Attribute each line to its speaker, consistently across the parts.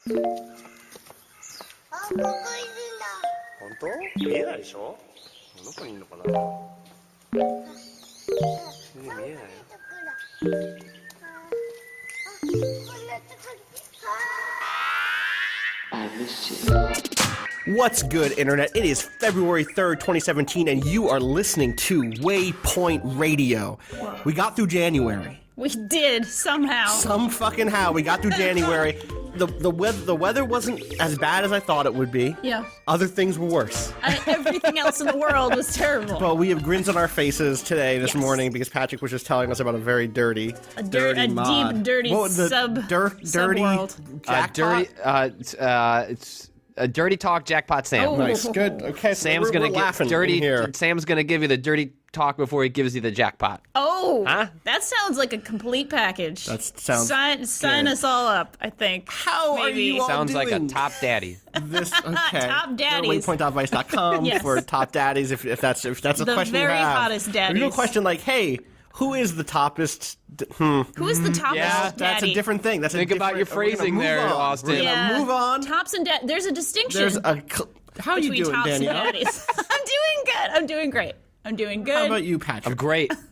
Speaker 1: 本当？見えないでしょ？どこにいるのかな？見えないよ。
Speaker 2: What's good, Internet? It is February 3rd, 2017, and you are listening to Waypoint Radio. We got through January.
Speaker 3: We did, somehow.
Speaker 2: Some fucking how. We got through January. The weather wasn't as bad as I thought it would be.
Speaker 3: Yeah.
Speaker 2: Other things were worse.
Speaker 3: Everything else in the world was terrible.
Speaker 2: But we have grins on our faces today, this
Speaker 3: Yes.
Speaker 2: morning, because Patrick was just telling us about a very dirty,
Speaker 3: deep, dirty
Speaker 2: subworld.
Speaker 4: It's a dirty talk jackpot Sam.
Speaker 3: Oh.
Speaker 2: Nice, good. Okay, so
Speaker 4: Sam's gonna
Speaker 2: laughing
Speaker 4: dirty.
Speaker 2: here.
Speaker 4: Sam's gonna give you the dirty talk before he gives you the jackpot.
Speaker 3: Oh,
Speaker 4: Huh?
Speaker 3: that sounds like a complete package.
Speaker 2: That sounds
Speaker 3: Sign us all up, I think.
Speaker 2: How are
Speaker 3: Maybe.
Speaker 2: you all
Speaker 4: Sounds like a
Speaker 2: doing?
Speaker 4: top daddy.
Speaker 2: This okay.
Speaker 3: Top daddies.
Speaker 2: Waypoint.vice.com
Speaker 3: Yes.
Speaker 2: for top daddies. If that's a
Speaker 3: The
Speaker 2: question you
Speaker 3: very
Speaker 2: have.
Speaker 3: hottest
Speaker 2: If you have a
Speaker 3: daddies.
Speaker 2: question like, hey, who is the toppest?
Speaker 3: Who is the toppest
Speaker 4: Yeah,
Speaker 3: daddy?
Speaker 2: That's a different thing. That's
Speaker 4: Think
Speaker 2: a
Speaker 4: about your
Speaker 2: different- we're gonna
Speaker 4: phrasing
Speaker 2: move
Speaker 4: there,
Speaker 2: on.
Speaker 4: Austin.
Speaker 2: We're gonna
Speaker 3: Yeah.
Speaker 2: move on.
Speaker 3: Tops and there's a distinction.
Speaker 2: There's a. How are you
Speaker 3: between
Speaker 2: doing,
Speaker 3: tops
Speaker 2: Danielle?
Speaker 3: and daddies. I'm doing great. I'm doing good.
Speaker 2: How about you, Patrick?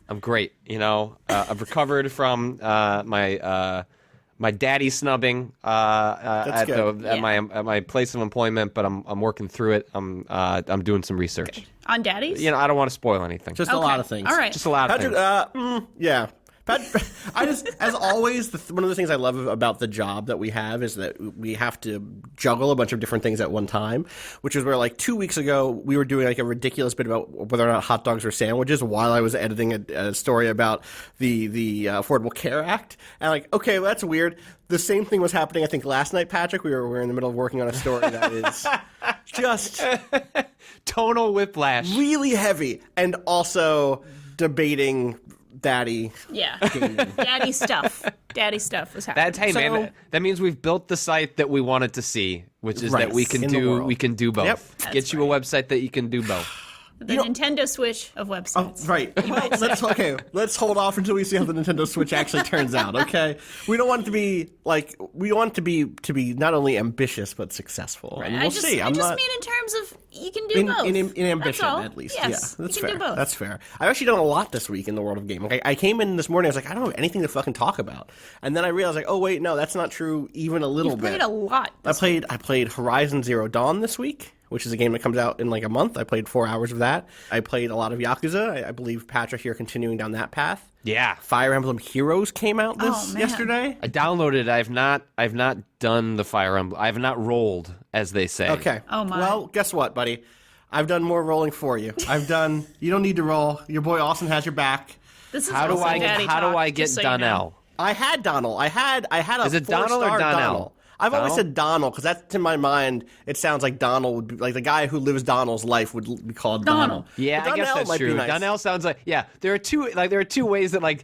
Speaker 4: I'm great. You know, I've recovered from my daddy snubbing at
Speaker 2: good.
Speaker 4: my place of employment, but I'm working through it. I'm doing some research.
Speaker 3: On daddies?
Speaker 4: You know, I don't want to spoil anything.
Speaker 2: Just a lot of things.
Speaker 3: All right.
Speaker 4: Just a lot of
Speaker 2: Patrick,
Speaker 4: things.
Speaker 2: yeah. I just, as always, one of the things I love about the job that we have is that we have to juggle a bunch of different things at one time, which is where, like, 2 weeks ago, we were doing, like, a ridiculous bit about whether or not hot dogs were sandwiches while I was editing a story about the Affordable Care Act. And, like, okay, well, that's weird. The same thing was happening, I think, last night, Patrick. We were in the middle of working on a story that is just
Speaker 4: Tonal whiplash.
Speaker 2: really heavy, and also debating daddy.
Speaker 3: Yeah. Daddy stuff. Daddy stuff was happening.
Speaker 4: That's hey
Speaker 2: So-
Speaker 4: man. That means we've built the site that we wanted to see, which is
Speaker 2: Right.
Speaker 4: that we can
Speaker 2: In the
Speaker 4: do
Speaker 2: world.
Speaker 4: both.
Speaker 2: Yep.
Speaker 4: Get
Speaker 3: That's
Speaker 4: you a website that you can do both.
Speaker 3: The Nintendo Switch of websites.
Speaker 2: Right. Well, let's hold off until we see how the Nintendo Switch actually turns out, okay? We don't want it to be we want it to be not only ambitious but successful. And we'll see.
Speaker 3: I just mean in terms of you can do both.
Speaker 2: in ambition,
Speaker 3: That's all.
Speaker 2: at least.
Speaker 3: Yes,
Speaker 2: Yeah, that's
Speaker 3: you can
Speaker 2: fair.
Speaker 3: do both.
Speaker 2: That's fair. I've actually done a lot this week in the world of gaming. I came in this morning, I was like, I don't have anything to fucking talk about. And then I realized, like, oh wait, no, that's not true even a little
Speaker 3: You've
Speaker 2: bit.
Speaker 3: played a lot.
Speaker 2: I played Horizon Zero Dawn this week, which is a game that comes out in like a month. I played 4 hours of that. I played a lot of Yakuza. I believe Patrick here continuing down that path.
Speaker 4: Yeah.
Speaker 2: Fire Emblem Heroes came out
Speaker 3: Oh, man.
Speaker 2: yesterday.
Speaker 4: I downloaded it. I've not done the Fire Emblem. I have not rolled, as they say.
Speaker 2: Okay.
Speaker 3: Oh, my.
Speaker 2: Well, guess what, buddy? I've done more rolling for you. You don't need to roll. Your boy Austin has your back.
Speaker 3: This is
Speaker 4: How do
Speaker 3: also
Speaker 4: I
Speaker 3: daddy
Speaker 4: get
Speaker 3: talk,
Speaker 4: get
Speaker 3: just so you know.
Speaker 4: Donnell?
Speaker 2: I had Donald. I had a
Speaker 4: Is it Donald or
Speaker 2: 4-star
Speaker 4: Donnell?
Speaker 2: Donald. I've always said Donald because that's, to my mind, it sounds like Donald would be like the guy who lives Donald's life would be called Donald.
Speaker 4: Yeah,
Speaker 2: But
Speaker 4: I guess
Speaker 2: Donnell
Speaker 4: that's
Speaker 2: might be
Speaker 4: true.
Speaker 2: nice.
Speaker 4: Donnell sounds like There are two ways that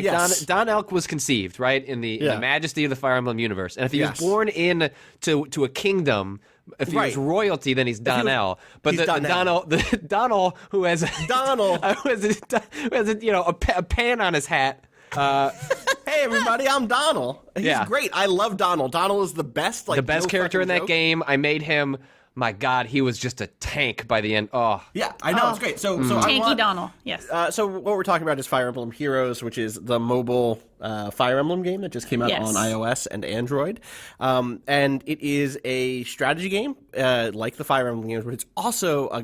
Speaker 2: Yes.
Speaker 4: Don Elk was conceived, right, in the majesty of the Fire Emblem universe, and if he
Speaker 2: Yes.
Speaker 4: was born in to a kingdom. If he was
Speaker 2: Right.
Speaker 4: royalty, then he's Donnell. But
Speaker 2: he's Donnell.
Speaker 4: the Donnell who has
Speaker 2: Donald.
Speaker 4: who has a pan on his hat.
Speaker 2: Hey everybody, I'm Donald. He's
Speaker 4: Yeah.
Speaker 2: great. I love Donald. Donald is the best. Like
Speaker 4: The best
Speaker 2: no
Speaker 4: character in
Speaker 2: fucking
Speaker 4: that
Speaker 2: joke.
Speaker 4: game. I made him. My God, he was just a tank by the end. Oh,
Speaker 2: Yeah, I know it's great. So I
Speaker 3: Tanky
Speaker 2: want,
Speaker 3: Donald. Yes.
Speaker 2: So what we're talking about is Fire Emblem Heroes, which is the mobile Fire Emblem game that just came out
Speaker 3: Yes.
Speaker 2: on iOS and Android. And it is a strategy game like the Fire Emblem games, but it's also a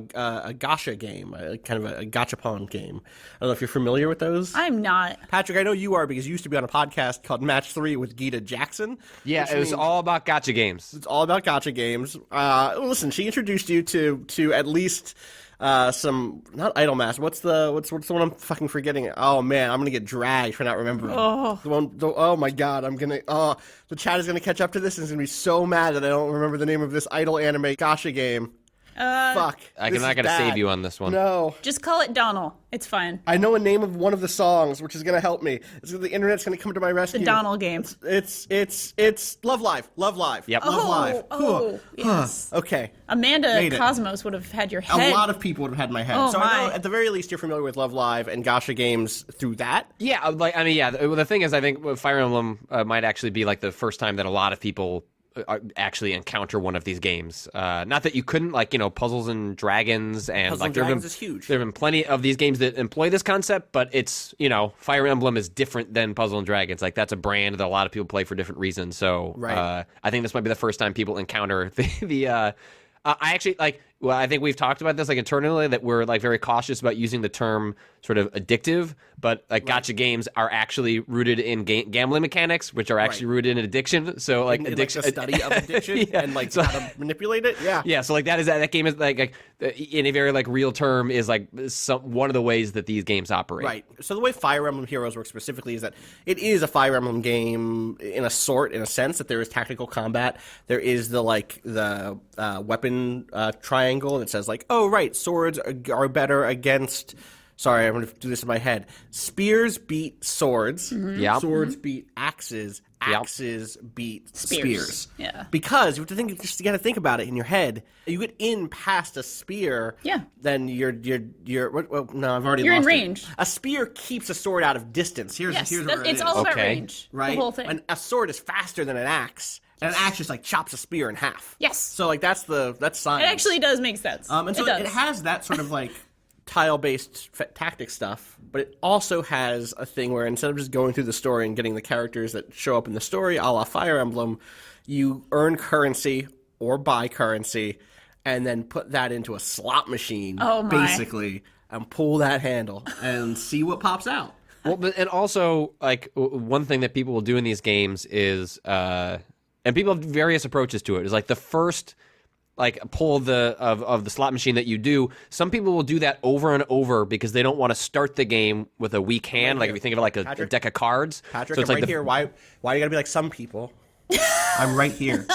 Speaker 2: gacha game, kind of a gachapon game. I don't know if you're familiar with those.
Speaker 3: I'm not.
Speaker 2: Patrick, I know you are because you used to be on a podcast called Match 3 with Gita Jackson.
Speaker 4: yeah,
Speaker 2: which
Speaker 4: it was
Speaker 2: means
Speaker 4: all about gotcha games.
Speaker 2: It's all about gacha games. Listen, she introduced you to at least some, not Idolmaster. What's the one I'm fucking forgetting? Oh man, I'm gonna get dragged for not remembering. Oh, oh my god, the chat is gonna catch up to this and is gonna be so mad that I don't remember the name of this idol anime gacha game. Fuck.
Speaker 4: I'm
Speaker 2: This
Speaker 4: not
Speaker 2: is
Speaker 4: going to
Speaker 2: bad.
Speaker 4: save you on this one.
Speaker 2: No.
Speaker 3: Just call it Donald. It's fine.
Speaker 2: I know a name of one of the songs, which is going to help me. The internet's going to come to my rescue.
Speaker 3: The Donald game.
Speaker 2: It's Love Live. Love Live.
Speaker 4: Yep.
Speaker 2: Love Live.
Speaker 3: Oh, yes.
Speaker 2: Okay.
Speaker 3: Amanda
Speaker 2: Made it.
Speaker 3: Cosmos would have had your
Speaker 2: A
Speaker 3: head.
Speaker 2: lot of people would have had my head.
Speaker 3: Oh,
Speaker 2: so I know
Speaker 3: my.
Speaker 2: at the very least you're familiar with Love Live and gacha games through that.
Speaker 4: Yeah, the thing is, I think Fire Emblem might actually be like the first time that a lot of people actually encounter one of these games. Not that you couldn't, like, you know, Puzzles and Dragons, and
Speaker 2: Puzzles
Speaker 4: like
Speaker 2: and
Speaker 4: there
Speaker 2: Dragons is huge.
Speaker 4: There have been plenty of these games that employ this concept, but it's, you know, Fire Emblem is different than Puzzle and Dragons. Like, that's a brand that a lot of people play for different reasons. So I think this might be the first time people encounter I actually, like, well, I think we've talked about this, like, internally, that we're, like, very cautious about using the term sort of addictive, but, like, gacha games are actually rooted in gambling mechanics, which are actually rooted in addiction. So, like, addiction,
Speaker 2: like the study of addiction and, like,
Speaker 4: so,
Speaker 2: how to manipulate it. Yeah.
Speaker 4: Yeah, so, like, that game is, like in a very, like, real term, is, like, one of the ways that these games operate.
Speaker 2: Right. So the way Fire Emblem Heroes works specifically is that it is a Fire Emblem game in a sense that there is tactical combat. There is the weapon triangle that says, like, oh, right, swords are better against... Sorry, I'm going to do this in my head. Spears beat swords.
Speaker 3: Mm-hmm.
Speaker 4: Yep.
Speaker 2: Swords beat axes. Axes beat spears.
Speaker 3: Yeah.
Speaker 2: Because you have to think, just got to think about it in your head. You get in past a spear.
Speaker 3: Yeah.
Speaker 2: Then you're well, no, I've already
Speaker 3: You're in
Speaker 2: lost it.
Speaker 3: range.
Speaker 2: A spear keeps a sword out of distance. Here's where
Speaker 3: it's
Speaker 2: it
Speaker 3: all
Speaker 2: is.
Speaker 3: about
Speaker 4: Okay.
Speaker 3: range.
Speaker 2: Right?
Speaker 3: The whole thing.
Speaker 2: And a sword is faster than an axe. And an axe just, like, chops a spear in half.
Speaker 3: Yes.
Speaker 2: So, like, that's science.
Speaker 3: It actually does make sense.
Speaker 2: And so it has that sort of, like, tile-based tactic stuff, but it also has a thing where instead of just going through the story and getting the characters that show up in the story, a la Fire Emblem, you earn currency or buy currency and then put that into a slot machine, basically, and pull that handle and see what pops out.
Speaker 4: Well, and also, like, one thing that people will do in these games is, and people have various approaches to it, is, like, the first, like, pull of the slot machine that you do, some people will do that over and over because they don't want to start the game with a weak hand. Like, if you think of it like a deck of cards.
Speaker 2: Patrick,
Speaker 4: so it's
Speaker 2: I'm
Speaker 4: like
Speaker 2: right here. Why you gotta be like some people? I'm right here.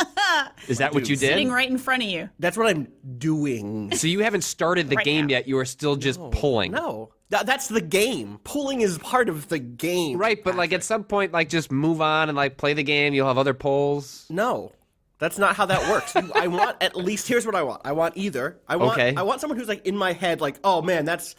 Speaker 4: Is that what you did?
Speaker 3: Sitting right in front of you.
Speaker 2: That's what I'm doing.
Speaker 4: So you haven't started the game yet. You are still just pulling.
Speaker 2: No. That's the game. Pulling is part of the game.
Speaker 4: Right, but, like, at some point, like, just move on and, like, play the game. You'll have other pulls.
Speaker 2: No. That's not how that works. I want at least, here's what I want. I want either. I want someone who's, like, in my head, like, oh man, that's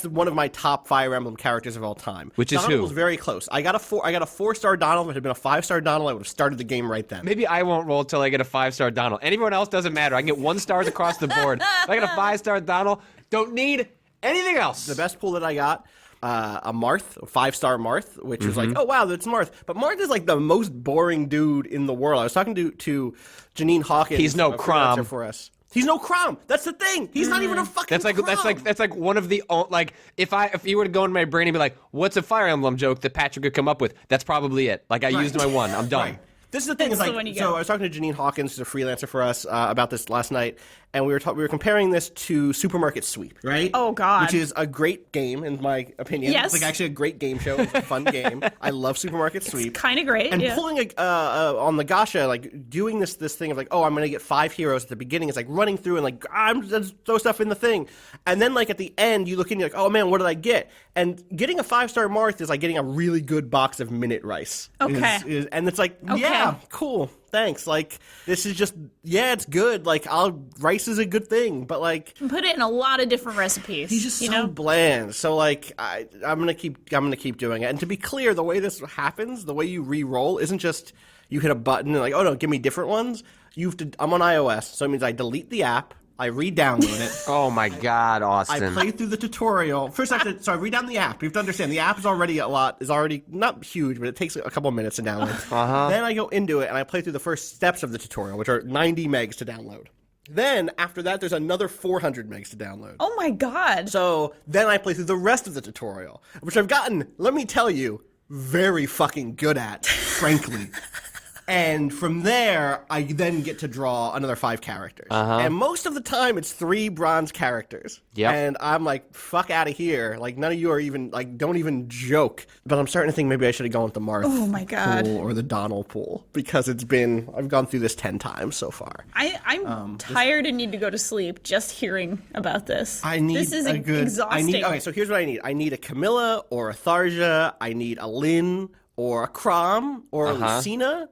Speaker 2: one of my top Fire Emblem characters of all time.
Speaker 4: Which is
Speaker 2: Donald
Speaker 4: who?
Speaker 2: was very close. I got a 4-star Donald. If it had been a 5-star Donald, I would have started the game right then.
Speaker 4: Maybe I won't roll till I get a 5-star Donald. Anyone else doesn't matter. I can get 1 stars across the board. If I get a 5-star Donald, don't need anything else.
Speaker 2: The best pull that I got, a Marth, a 5-star Marth, which was like, oh wow, that's Marth. But Marth is like the most boring dude in the world. I was talking to Janine Hawkins.
Speaker 4: He's no Crom.
Speaker 2: For us. He's no Crom. That's the thing. He's not even a fucking Crom.
Speaker 4: That's like one of the, like, if you were to go in my brain and be like, what's a Fire Emblem joke that Patrick could come up with? That's probably it. Like, I used my one. I'm done.
Speaker 2: Right. This is the thing. Is
Speaker 3: That's
Speaker 2: like,
Speaker 3: the one you
Speaker 2: so
Speaker 3: get.
Speaker 2: I was talking to Janine Hawkins, who's a freelancer for us, about this last night, and we were comparing this to Supermarket Sweep, right?
Speaker 3: Oh, God.
Speaker 2: Which is a great game, in my opinion.
Speaker 3: Yes.
Speaker 2: It's like actually a great game show. It's a fun game. I love Supermarket Sweep.
Speaker 3: Kind of great.
Speaker 2: And
Speaker 3: yeah.
Speaker 2: pulling on the gacha, like doing this thing of like, oh, I'm going to get 5 heroes at the beginning. It's like running through and like, I'm just throw stuff in the thing. And then like at the end, you look and you're like, oh man, what did I get? And getting a 5-star Marth is like getting a really good box of minute rice.
Speaker 3: Okay.
Speaker 2: And it's like, yeah, cool. Thanks. Like, this is just, yeah, it's good. Like, rice is a good thing, but like,
Speaker 3: Put it in a lot of different recipes.
Speaker 2: he's just
Speaker 3: you
Speaker 2: so
Speaker 3: know?
Speaker 2: bland. So like, I'm gonna keep doing it. And to be clear, the way this happens, the way you re-roll isn't just you hit a button and like, oh no, give me different ones. I'm on iOS, so it means I delete the app. I re-download it.
Speaker 4: Oh my God,
Speaker 2: I
Speaker 4: Austin.
Speaker 2: play through the tutorial. First, I have to read-down the app. You have to understand, the app is already not huge, but it takes a couple of minutes to download. Then I go into it, and I play through the first steps of the tutorial, which are 90 megs to download. Then, after that, there's another 400 megs to download.
Speaker 3: Oh my God.
Speaker 2: So, then I play through the rest of the tutorial, which I've gotten, let me tell you, very fucking good at, frankly. And from there, I then get to draw another 5 characters. And most of the time, it's 3 bronze characters.
Speaker 4: Yep.
Speaker 2: And I'm like, fuck out of here. Like, none of you are even, like, don't even joke. But I'm starting to think maybe I should have gone with the Marth
Speaker 3: Oh my God.
Speaker 2: pool or the Donald pool. Because I've gone through this 10 times so far.
Speaker 3: I'm tired and need to go to sleep just hearing about this.
Speaker 2: I need
Speaker 3: this is
Speaker 2: a good...
Speaker 3: exhausting.
Speaker 2: Okay, so here's what I need. I need a Camilla or a Tharja. I need a Lynn or a Crom or a Lucina.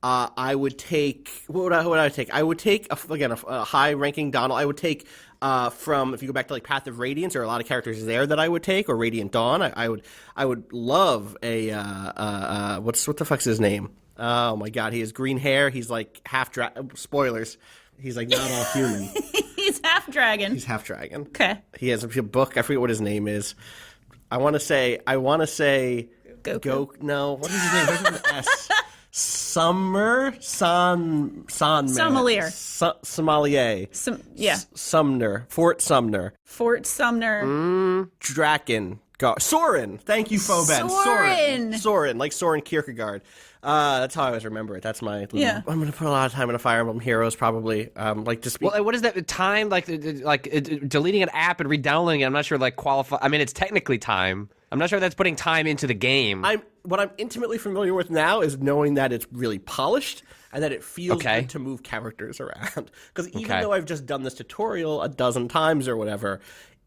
Speaker 2: I would take what would I take? I would take a high-ranking Donald. I would take from, if you go back to like Path of Radiance, there are a lot of characters there that I would take, or Radiant Dawn. I would love a what the fuck's his name? Oh my god, he has green hair. He's like half spoilers. He's like not all human.
Speaker 3: He's half dragon.
Speaker 2: He's half dragon.
Speaker 3: Okay.
Speaker 2: He has a book. I forget what his name is. I want to say
Speaker 3: Goku.
Speaker 2: No, what is his name? There's an S. Sommelier. Sommelier. Sumner. Fort Sumner. Draken. Soren. Thank you, Foben. Soren. Like Soren Kierkegaard. That's how I always remember it. That's my.
Speaker 3: Yeah.
Speaker 2: I'm gonna put a lot of time into Fire Emblem Heroes, probably.
Speaker 4: Well, what is that time? Like deleting an app and re-downloading it. I'm not sure. Like qualify. I mean, it's technically time. I'm not sure that's putting time into the game.
Speaker 2: What I'm intimately familiar with now is knowing that it's really polished and that it feels good to move characters around. Because even though I've just done this tutorial a dozen times or whatever,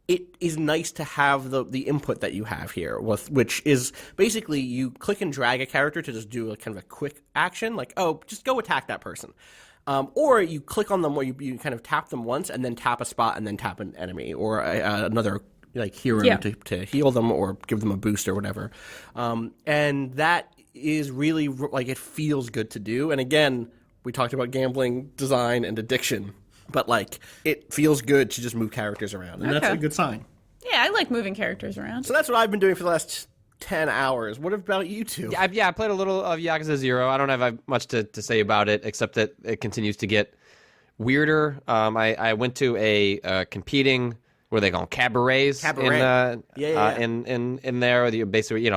Speaker 2: it is nice to have the input that you have here, which is basically you click and drag a character to just do a kind of a quick action, like, oh, just go attack that person. Or you click on them where you kind of tap them once and then tap a spot and then tap an enemy or another like hero to heal them or give them a boost or whatever. And that is really like it feels good to do. And again, we talked about gambling, design, and addiction. But, like, it feels good to just move characters around. And that's a good sign.
Speaker 3: Yeah, I like moving characters around.
Speaker 2: So that's what I've been doing for the last 10 hours. What about you two?
Speaker 4: Yeah, I played a little of Yakuza 0. I don't have much to say about it, except that it continues to get weirder. I went to a competing... What are they called? Cabarets.
Speaker 2: Cabaret.
Speaker 4: In there, basically, we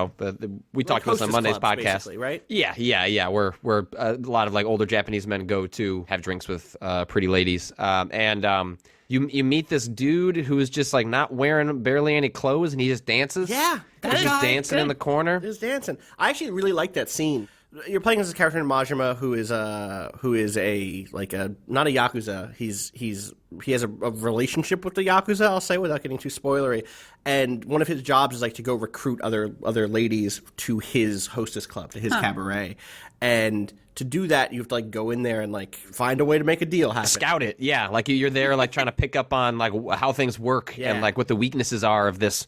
Speaker 4: talked about this on Monday's podcast,
Speaker 2: right?
Speaker 4: Yeah. Where a lot of like older Japanese men go to have drinks with pretty ladies, and you meet this dude who is just like not wearing barely any clothes, and he just dances.
Speaker 2: Yeah,
Speaker 4: he's just dancing in the corner.
Speaker 2: He's dancing. I actually really like that scene. You're playing as a character in Majima who is not a Yakuza. He has a relationship with the Yakuza, I'll say, without getting too spoilery. And one of his jobs is like to go recruit other ladies to his hostess club, to his cabaret. And to do that, you have to like go in there and like find a way to make a deal happen.
Speaker 4: Scout it, yeah. Like you're there, like trying to pick up on like how things work and like what the weaknesses are of this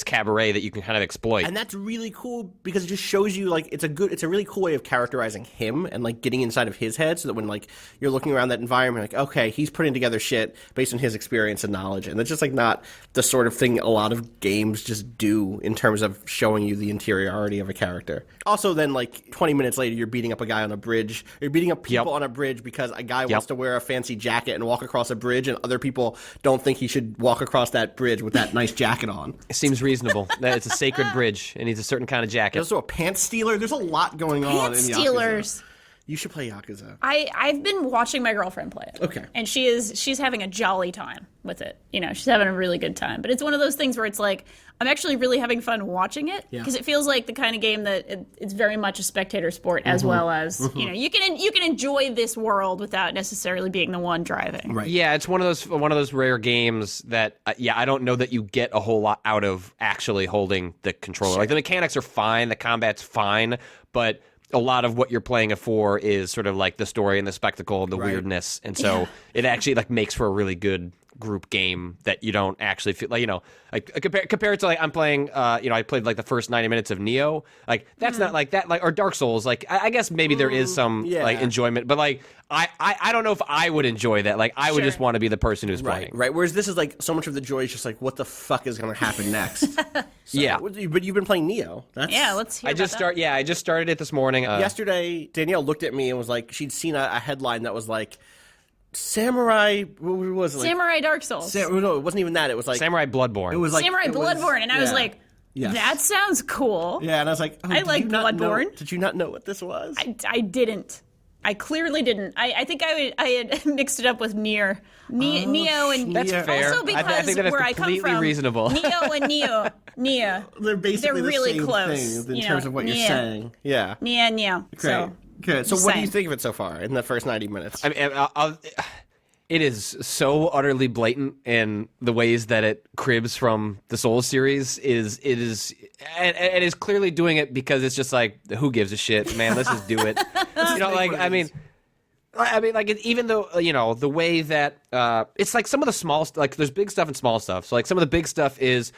Speaker 4: cabaret that you can kind of exploit.
Speaker 2: And that's really cool because it just shows you like it's a really cool way of characterizing him and like getting inside of his head so that when like you're looking around that environment, like, okay, he's putting together shit based on his experience and knowledge. And that's just like not the sort of thing a lot of games just do in terms of showing you the interiority of a character. Also then like 20 minutes later, you're beating up a guy on a bridge. You're beating up people on a bridge because a guy wants to wear a fancy jacket and walk across a bridge and other people don't think he should walk across that bridge with that nice jacket on.
Speaker 4: Seems reasonable. It's a sacred bridge and needs a certain kind of jacket.
Speaker 2: There's also a pants stealer. There's a lot going on in Yakuza.
Speaker 3: Stealers.
Speaker 2: You should play Yakuza.
Speaker 3: I've been watching my girlfriend play it.
Speaker 2: Okay.
Speaker 3: And she's having a jolly time with it. She's having a really good time. But it's one of those things where it's like, I'm actually really having fun watching it because it feels like the kind of game that it's very much a spectator sport as well as, you can enjoy this world without necessarily being the one driving.
Speaker 2: Right.
Speaker 4: Yeah, it's one of those rare games that I don't know that you get a whole lot out of actually holding the controller. Sure. Like the mechanics are fine, the combat's fine, but a lot of what you're playing it for is sort of like the story and the spectacle and the weirdness. And so it actually like makes for a really good group game that you don't actually feel like, compared to like I'm playing, I played like the first 90 minutes of Nioh. Like that's not like that, like, or Dark Souls. Like I guess maybe there is some like enjoyment, but like I don't know if I would enjoy that. Like I would just want to be the person who's playing.
Speaker 2: Right. Whereas this is like so much of the joy is just like, what the fuck is going to happen next?
Speaker 4: Yeah.
Speaker 2: But you've been playing Nioh.
Speaker 3: Let's hear about that.
Speaker 4: I just started it this morning.
Speaker 2: Yesterday, Danielle looked at me and was like, she'd seen a headline that was like, Samurai, what was it? Like,
Speaker 3: Samurai Dark Souls.
Speaker 2: No, it wasn't even that. It was like
Speaker 4: Samurai Bloodborne.
Speaker 2: It was like
Speaker 3: Samurai Bloodborne, and I was like, that sounds cool.
Speaker 2: Yeah, and I was like,
Speaker 3: I like Bloodborne.
Speaker 2: Did you not know what this was?
Speaker 3: I didn't. I clearly didn't. I think I had mixed it up with Nioh and
Speaker 4: that's fair.
Speaker 3: Also because
Speaker 4: I think that is
Speaker 3: where I come
Speaker 4: completely
Speaker 3: from,
Speaker 4: reasonable.
Speaker 3: Nioh and Nioh,
Speaker 2: they're basically
Speaker 3: really
Speaker 2: the same
Speaker 3: close
Speaker 2: thing in terms of what you're saying. Yeah.
Speaker 3: Nioh.
Speaker 2: Great. Good. So what do you think of it so far in the first 90 minutes?
Speaker 4: I mean, it is so utterly blatant in the ways that it cribs from the Souls series. It is clearly doing it because it's just like, who gives a shit, man? Let's just do it. I mean, like even though the way that it's like some of the small like there's big stuff and small stuff. So like some of the big stuff is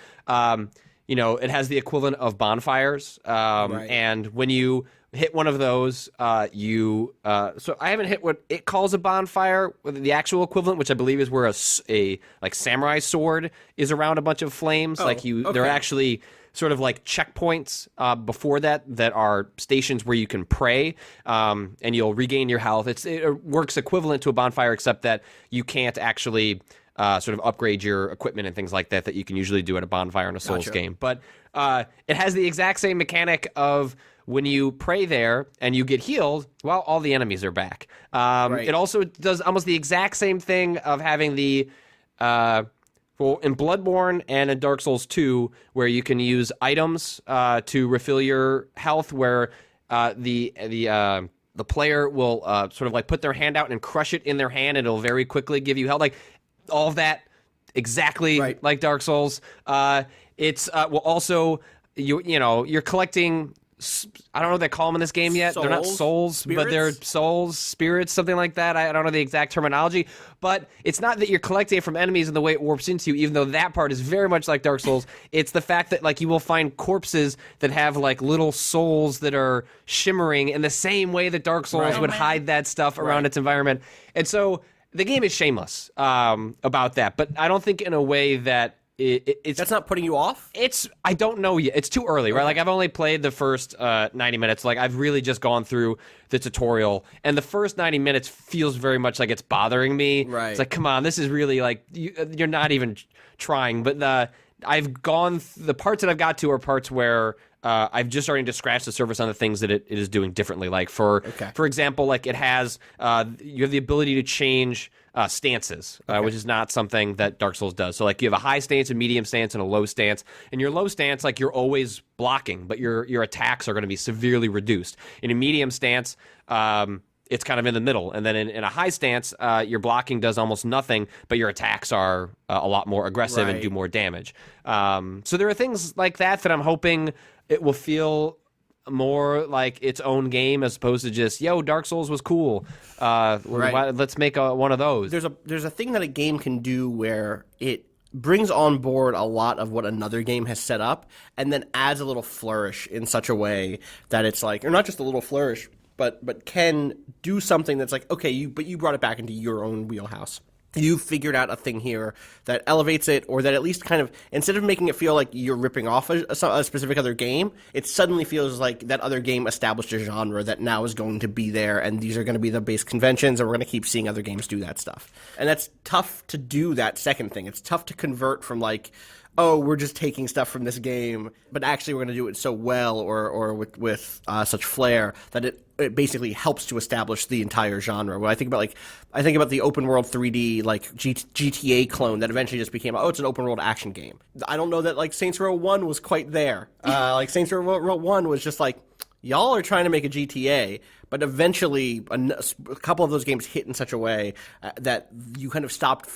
Speaker 4: it has the equivalent of bonfires. And when you hit one of those, so I haven't hit what it calls a bonfire, the actual equivalent, which I believe is where a like samurai sword is around a bunch of flames. They're actually sort of like checkpoints before that are stations where you can pray, and you'll regain your health. It works equivalent to a bonfire, except that you can't actually sort of upgrade your equipment and things like that you can usually do at a bonfire in a Souls game. But it has the exact same mechanic of when you pray there and you get healed, well, all the enemies are back. It also does almost the exact same thing of having the in Bloodborne and in Dark Souls 2, where you can use items to refill your health, where the player will sort of like put their hand out and crush it in their hand, and it'll very quickly give you health. Like all of that, exactly like Dark Souls. It's also you're collecting. I don't know what they call them in this game yet. They're not souls, spirits? But they're souls, spirits, something like that. I don't know the exact terminology. But it's not that you're collecting it from enemies and the way it warps into you, even though that part is very much like Dark Souls. It's the fact that like you will find corpses that have like little souls that are shimmering in the same way that Dark Souls would hide that stuff around its environment. And so the game is shameless about that. But I don't think in a way that
Speaker 2: that's not putting you off?
Speaker 4: I don't know yet. It's too early, right? Like I've only played the first 90 minutes. Like I've really just gone through the tutorial, and the first 90 minutes feels very much like it's bothering me.
Speaker 2: Right.
Speaker 4: It's like, come on, this is really like you're not even trying. But the parts that I've got to are parts where I've just starting to scratch the surface on the things that it is doing differently. Like for example, like it has you have the ability to change stances, which is not something that Dark Souls does. So like you have a high stance, a medium stance, and a low stance. And your low stance, like you're always blocking, but your attacks are going to be severely reduced. In a medium stance, it's kind of in the middle. And then in a high stance, your blocking does almost nothing, but your attacks are a lot more aggressive and do more damage. So there are things like that I'm hoping it will feel more like its own game as opposed to just, Dark Souls was cool. Let's make one of those.
Speaker 2: There's a thing that a game can do where it brings on board a lot of what another game has set up and then adds a little flourish in such a way that it's like, or not just a little flourish, but can do something that's like, okay, but you brought it back into your own wheelhouse. You figured out a thing here that elevates it, or that at least kind of, instead of making it feel like you're ripping off a specific other game, it suddenly feels like that other game established a genre that now is going to be there, and these are going to be the base conventions, and we're going to keep seeing other games do that stuff. And that's tough to do, that second thing. It's tough to convert from like, oh, we're just taking stuff from this game, but actually we're going to do it so well or with such flair that it basically helps to establish the entire genre. When I think about the open world 3D like GTA clone that eventually just became, it's an open world action game. I don't know that like Saints Row 1 was quite there. Like Saints Row 1 was just like, y'all are trying to make a GTA, but eventually a couple of those games hit in such a way that you kind of stopped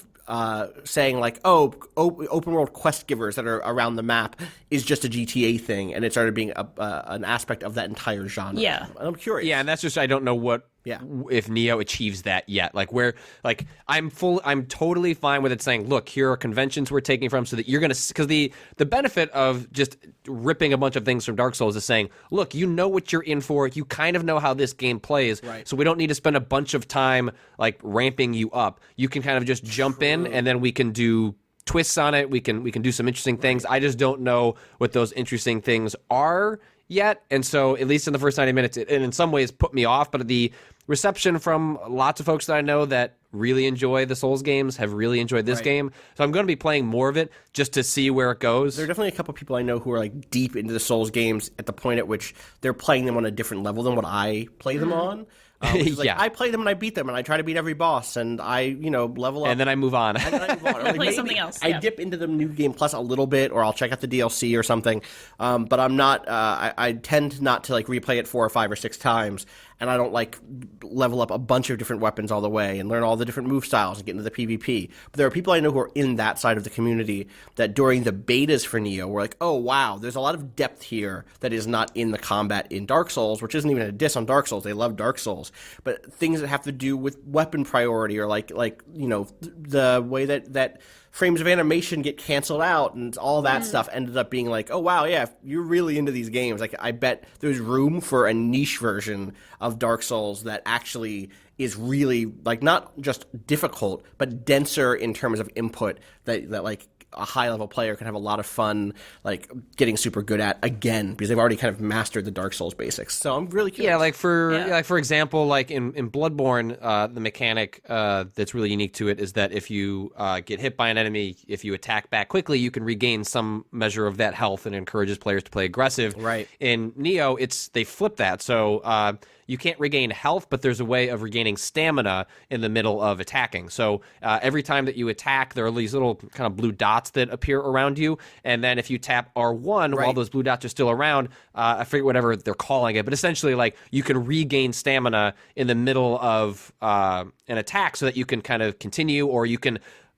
Speaker 2: saying like, open world quest givers that are around the map is just a GTA thing, and it started being an aspect of that entire genre.
Speaker 3: Yeah,
Speaker 2: I'm curious.
Speaker 4: Yeah, and that's just, I don't know what if Nioh achieves that yet. Like where, like I'm totally fine with it saying, look, here are conventions we're taking from, so that you're gonna, because the benefit of just ripping a bunch of things from Dark Souls is saying, look, you know what you're in for, you kind of know how this game plays, so we don't need to spend a bunch of time like ramping you up. You can kind of just jump in, and then we can do twists on it. We can do some interesting things. I just don't know what those interesting things are yet, and so at least in the first 90 minutes, it in some ways put me off, but the reception from lots of folks that I know that really enjoy the Souls games have really enjoyed this game. So I'm going to be playing more of it just to see where it goes.
Speaker 2: There are definitely a couple people I know who are like deep into the Souls games at the point at which they're playing them on a different level than what I play them on. Like, I play them and I beat them and I try to beat every boss and I, level up.
Speaker 4: And then I move on.
Speaker 2: And then I move on. Or like
Speaker 3: play something else.
Speaker 2: I dip into the New Game Plus a little bit, or I'll check out the DLC or something. But I'm not, I tend not to like replay it 4 or 5 or 6 times. And I don't like level up a bunch of different weapons all the way and learn all the different move styles and get into the PvP. But there are people I know who are in that side of the community that during the betas for Nioh were like, oh wow, there's a lot of depth here that is not in the combat in Dark Souls, which isn't even a diss on Dark Souls. They love Dark Souls. but things that have to do with weapon priority or like the way that frames of animation get canceled out and all that stuff ended up being like, oh wow, yeah, if you're really into these games, like I bet there's room for a niche version of Dark Souls that actually is really like not just difficult but denser in terms of input that like a high-level player can have a lot of fun, like, getting super good at again, because they've already kind of mastered the Dark Souls basics. So I'm really curious.
Speaker 4: Yeah, like for example, like in Bloodborne, the mechanic that's really unique to it is that if you get hit by an enemy, if you attack back quickly, you can regain some measure of that health and encourages players to play aggressive.
Speaker 2: Right.
Speaker 4: In Nioh, they flip that. So you can't regain health, but there's a way of regaining stamina in the middle of attacking. So every time that you attack, there are these little kind of blue dots that appear around you. And then if you tap R1 while those blue dots are still around, I forget whatever they're calling it, but essentially like you can regain stamina in the middle of an attack so that you can kind of continue, or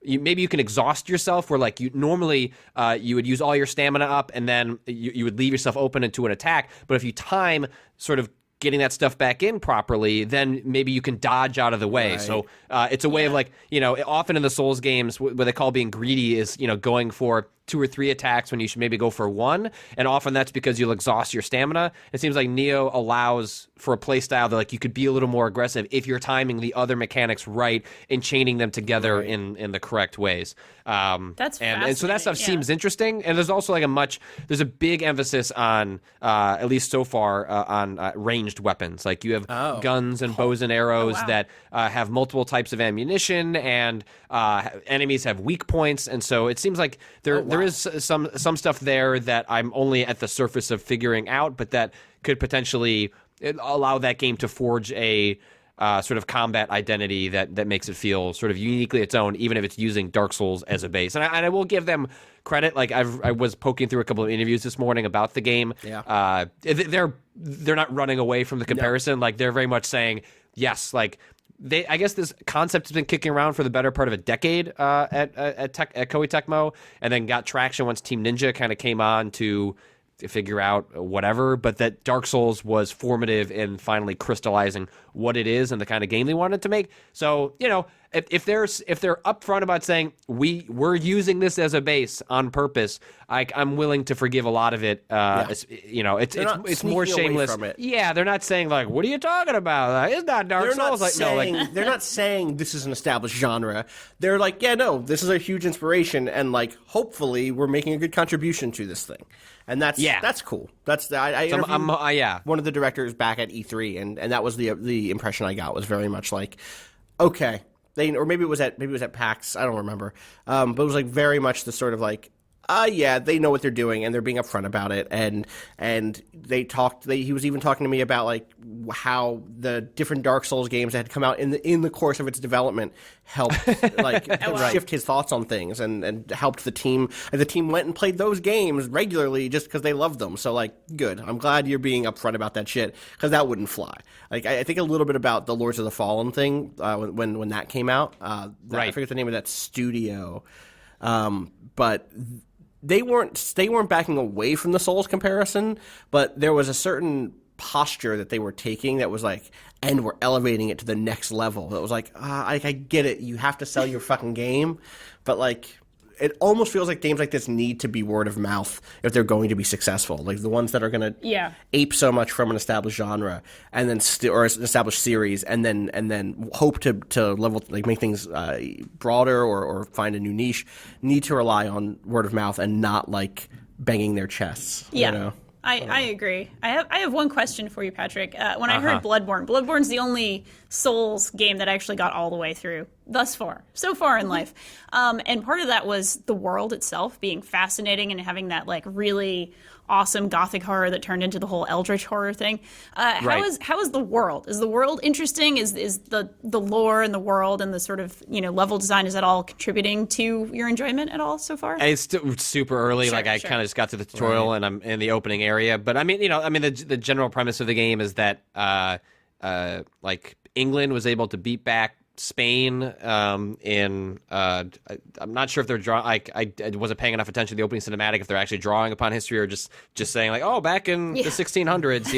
Speaker 4: maybe you can exhaust yourself where like you normally you would use all your stamina up and then you would leave yourself open into an attack. But if you time sort of getting that stuff back in properly, then maybe you can dodge out of the way. Right. So it's a way of like, often in the Souls games, what they call being greedy is, going for 2 or 3 attacks when you should maybe go for 1. And often that's because you'll exhaust your stamina. It seems like Nioh allows for a play style that like you could be a little more aggressive if you're timing the other mechanics right and chaining them together in the correct ways.
Speaker 3: That's
Speaker 4: and so that stuff seems interesting. And there's also like there's a big emphasis on, at least so far, on ranged weapons. Like you have guns and bows and arrows that have multiple types of ammunition, and enemies have weak points. And so it seems like there is some stuff there that I'm only at the surface of figuring out, but that could potentially allow that game to forge a sort of combat identity that makes it feel sort of uniquely its own, even if it's using Dark Souls as a base. And I will give them credit. Like I was poking through a couple of interviews this morning about the game. Yeah. They're not running away from the comparison. No. Like they're very much saying yes. Like I guess this concept has been kicking around for the better part of a decade at Koei Tecmo, and then got traction once Team Ninja kind of came on to figure out whatever, but that Dark Souls was formative in finally crystallizing what it is and the kind of game they wanted to make. So, if they're upfront about saying we're using this as a base on purpose, I'm willing to forgive a lot of it. It's more shameless. Yeah, they're not saying like, "What are you talking about? It's not Dark Souls."
Speaker 2: They're not saying this is an established genre. They're like, "Yeah, no, this is a huge inspiration, and like, hopefully, we're making a good contribution to this thing." And that's cool. That's I interviewed one of the directors back at E3, and that was the impression I got, was very much like, okay, or maybe it was at PAX, I don't remember, but it was like very much the sort of like, they know what they're doing and they're being upfront about it, and he was even talking to me about like how the different Dark Souls games that had come out in the course of its development helped like shift his thoughts on things and helped the team. And the team went and played those games regularly just because they loved them. So like, good. I'm glad you're being upfront about that shit, because that wouldn't fly. Like I think a little bit about the Lords of the Fallen thing when that came out. I forget the name of that studio, but they weren't backing away from the Souls comparison, but there was a certain posture that they were taking that was like, and we're elevating it to the next level. That was like, I get it, you have to sell your fucking game, but like, it almost feels like games like this need to be word of mouth if they're going to be successful. Like the ones that are going to ape so much from an established genre and then or an established series, and then hope to level, like make things broader or find a new niche, need to rely on word of mouth and not like banging their chests.
Speaker 3: Yeah. You know? I agree. I have one question for you, Patrick. When I heard Bloodborne's the only Souls game that I actually got all the way through so far in life. And part of that was the world itself being fascinating and having that like really awesome gothic horror that turned into the whole eldritch horror thing. How is the world? Is the world interesting? Is the lore and the world and the sort of level design, is that all contributing to your enjoyment at all so far?
Speaker 4: It's still super early. I kind of just got to the tutorial and I'm in the opening area. But the general premise of the game is that like England was able to beat back Spain I'm not sure if they're drawing. I wasn't paying enough attention to the opening cinematic if they're actually drawing upon history or just saying like, oh, back in the 1600s,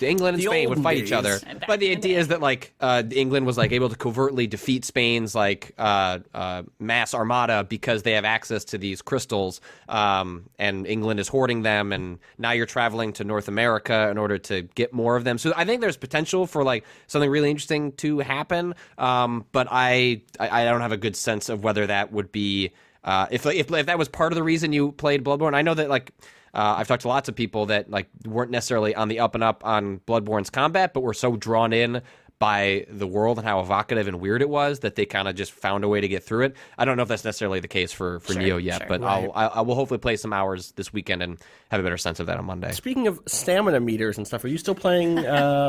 Speaker 4: England and Spain would fight each other. But the idea is that like England was like able to covertly defeat Spain's like mass armada because they have access to these crystals, and England is hoarding them, and now you're traveling to North America in order to get more of them. So I think there's potential for like something really interesting to happen, but I don't have a good sense of whether that would be if that was part of the reason you played Bloodborne. I know that like I've talked to lots of people that like weren't necessarily on the up and up on Bloodborne's combat, but were so drawn in by the world and how evocative and weird it was that they kind of just found a way to get through it. I don't know if that's necessarily the case for Nioh yet, but right. I will hopefully play some hours this weekend and have a better sense of that on Monday.
Speaker 2: Speaking of stamina meters and stuff, are you still playing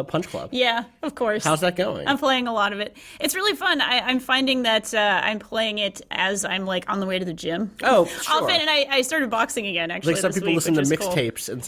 Speaker 2: Punch Club?
Speaker 3: Yeah, of course.
Speaker 2: How's that going?
Speaker 3: I'm playing a lot of it. It's really fun. I'm finding that I'm playing it as I'm like on the way to the gym.
Speaker 2: Oh, sure.
Speaker 3: Often, and I started boxing again actually.
Speaker 2: Like some people listen to mixtapes,
Speaker 3: cool.
Speaker 2: And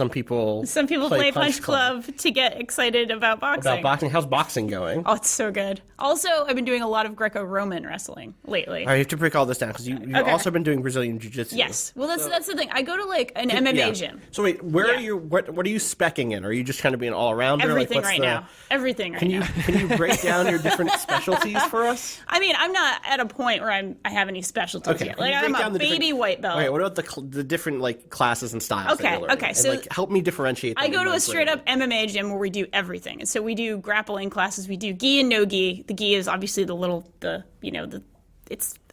Speaker 2: some people
Speaker 3: play Punch Club to get excited about boxing.
Speaker 2: How's boxing going?
Speaker 3: Oh, it's so good. Also, I've been doing a lot of Greco-Roman wrestling lately.
Speaker 2: All right, you have to break all this down because you've also been doing Brazilian Jiu-Jitsu.
Speaker 3: Yes. Well, that's the thing. I go to like an MMA gym.
Speaker 2: So wait, where are you? What are you speccing in? Are you just kind of being all arounder?
Speaker 3: Everything now. Everything right now.
Speaker 2: Can you break down your different specialties for us?
Speaker 3: I mean, I'm not at a point where I have any specialties yet. Like I'm a baby white belt.
Speaker 2: Okay, what about the different like classes and styles?
Speaker 3: Okay. So
Speaker 2: like, help me differentiate.
Speaker 3: I go to a straight up MMA gym where we do everything, and so we do grappling classes. We do gi and no gi. The gi is obviously it's a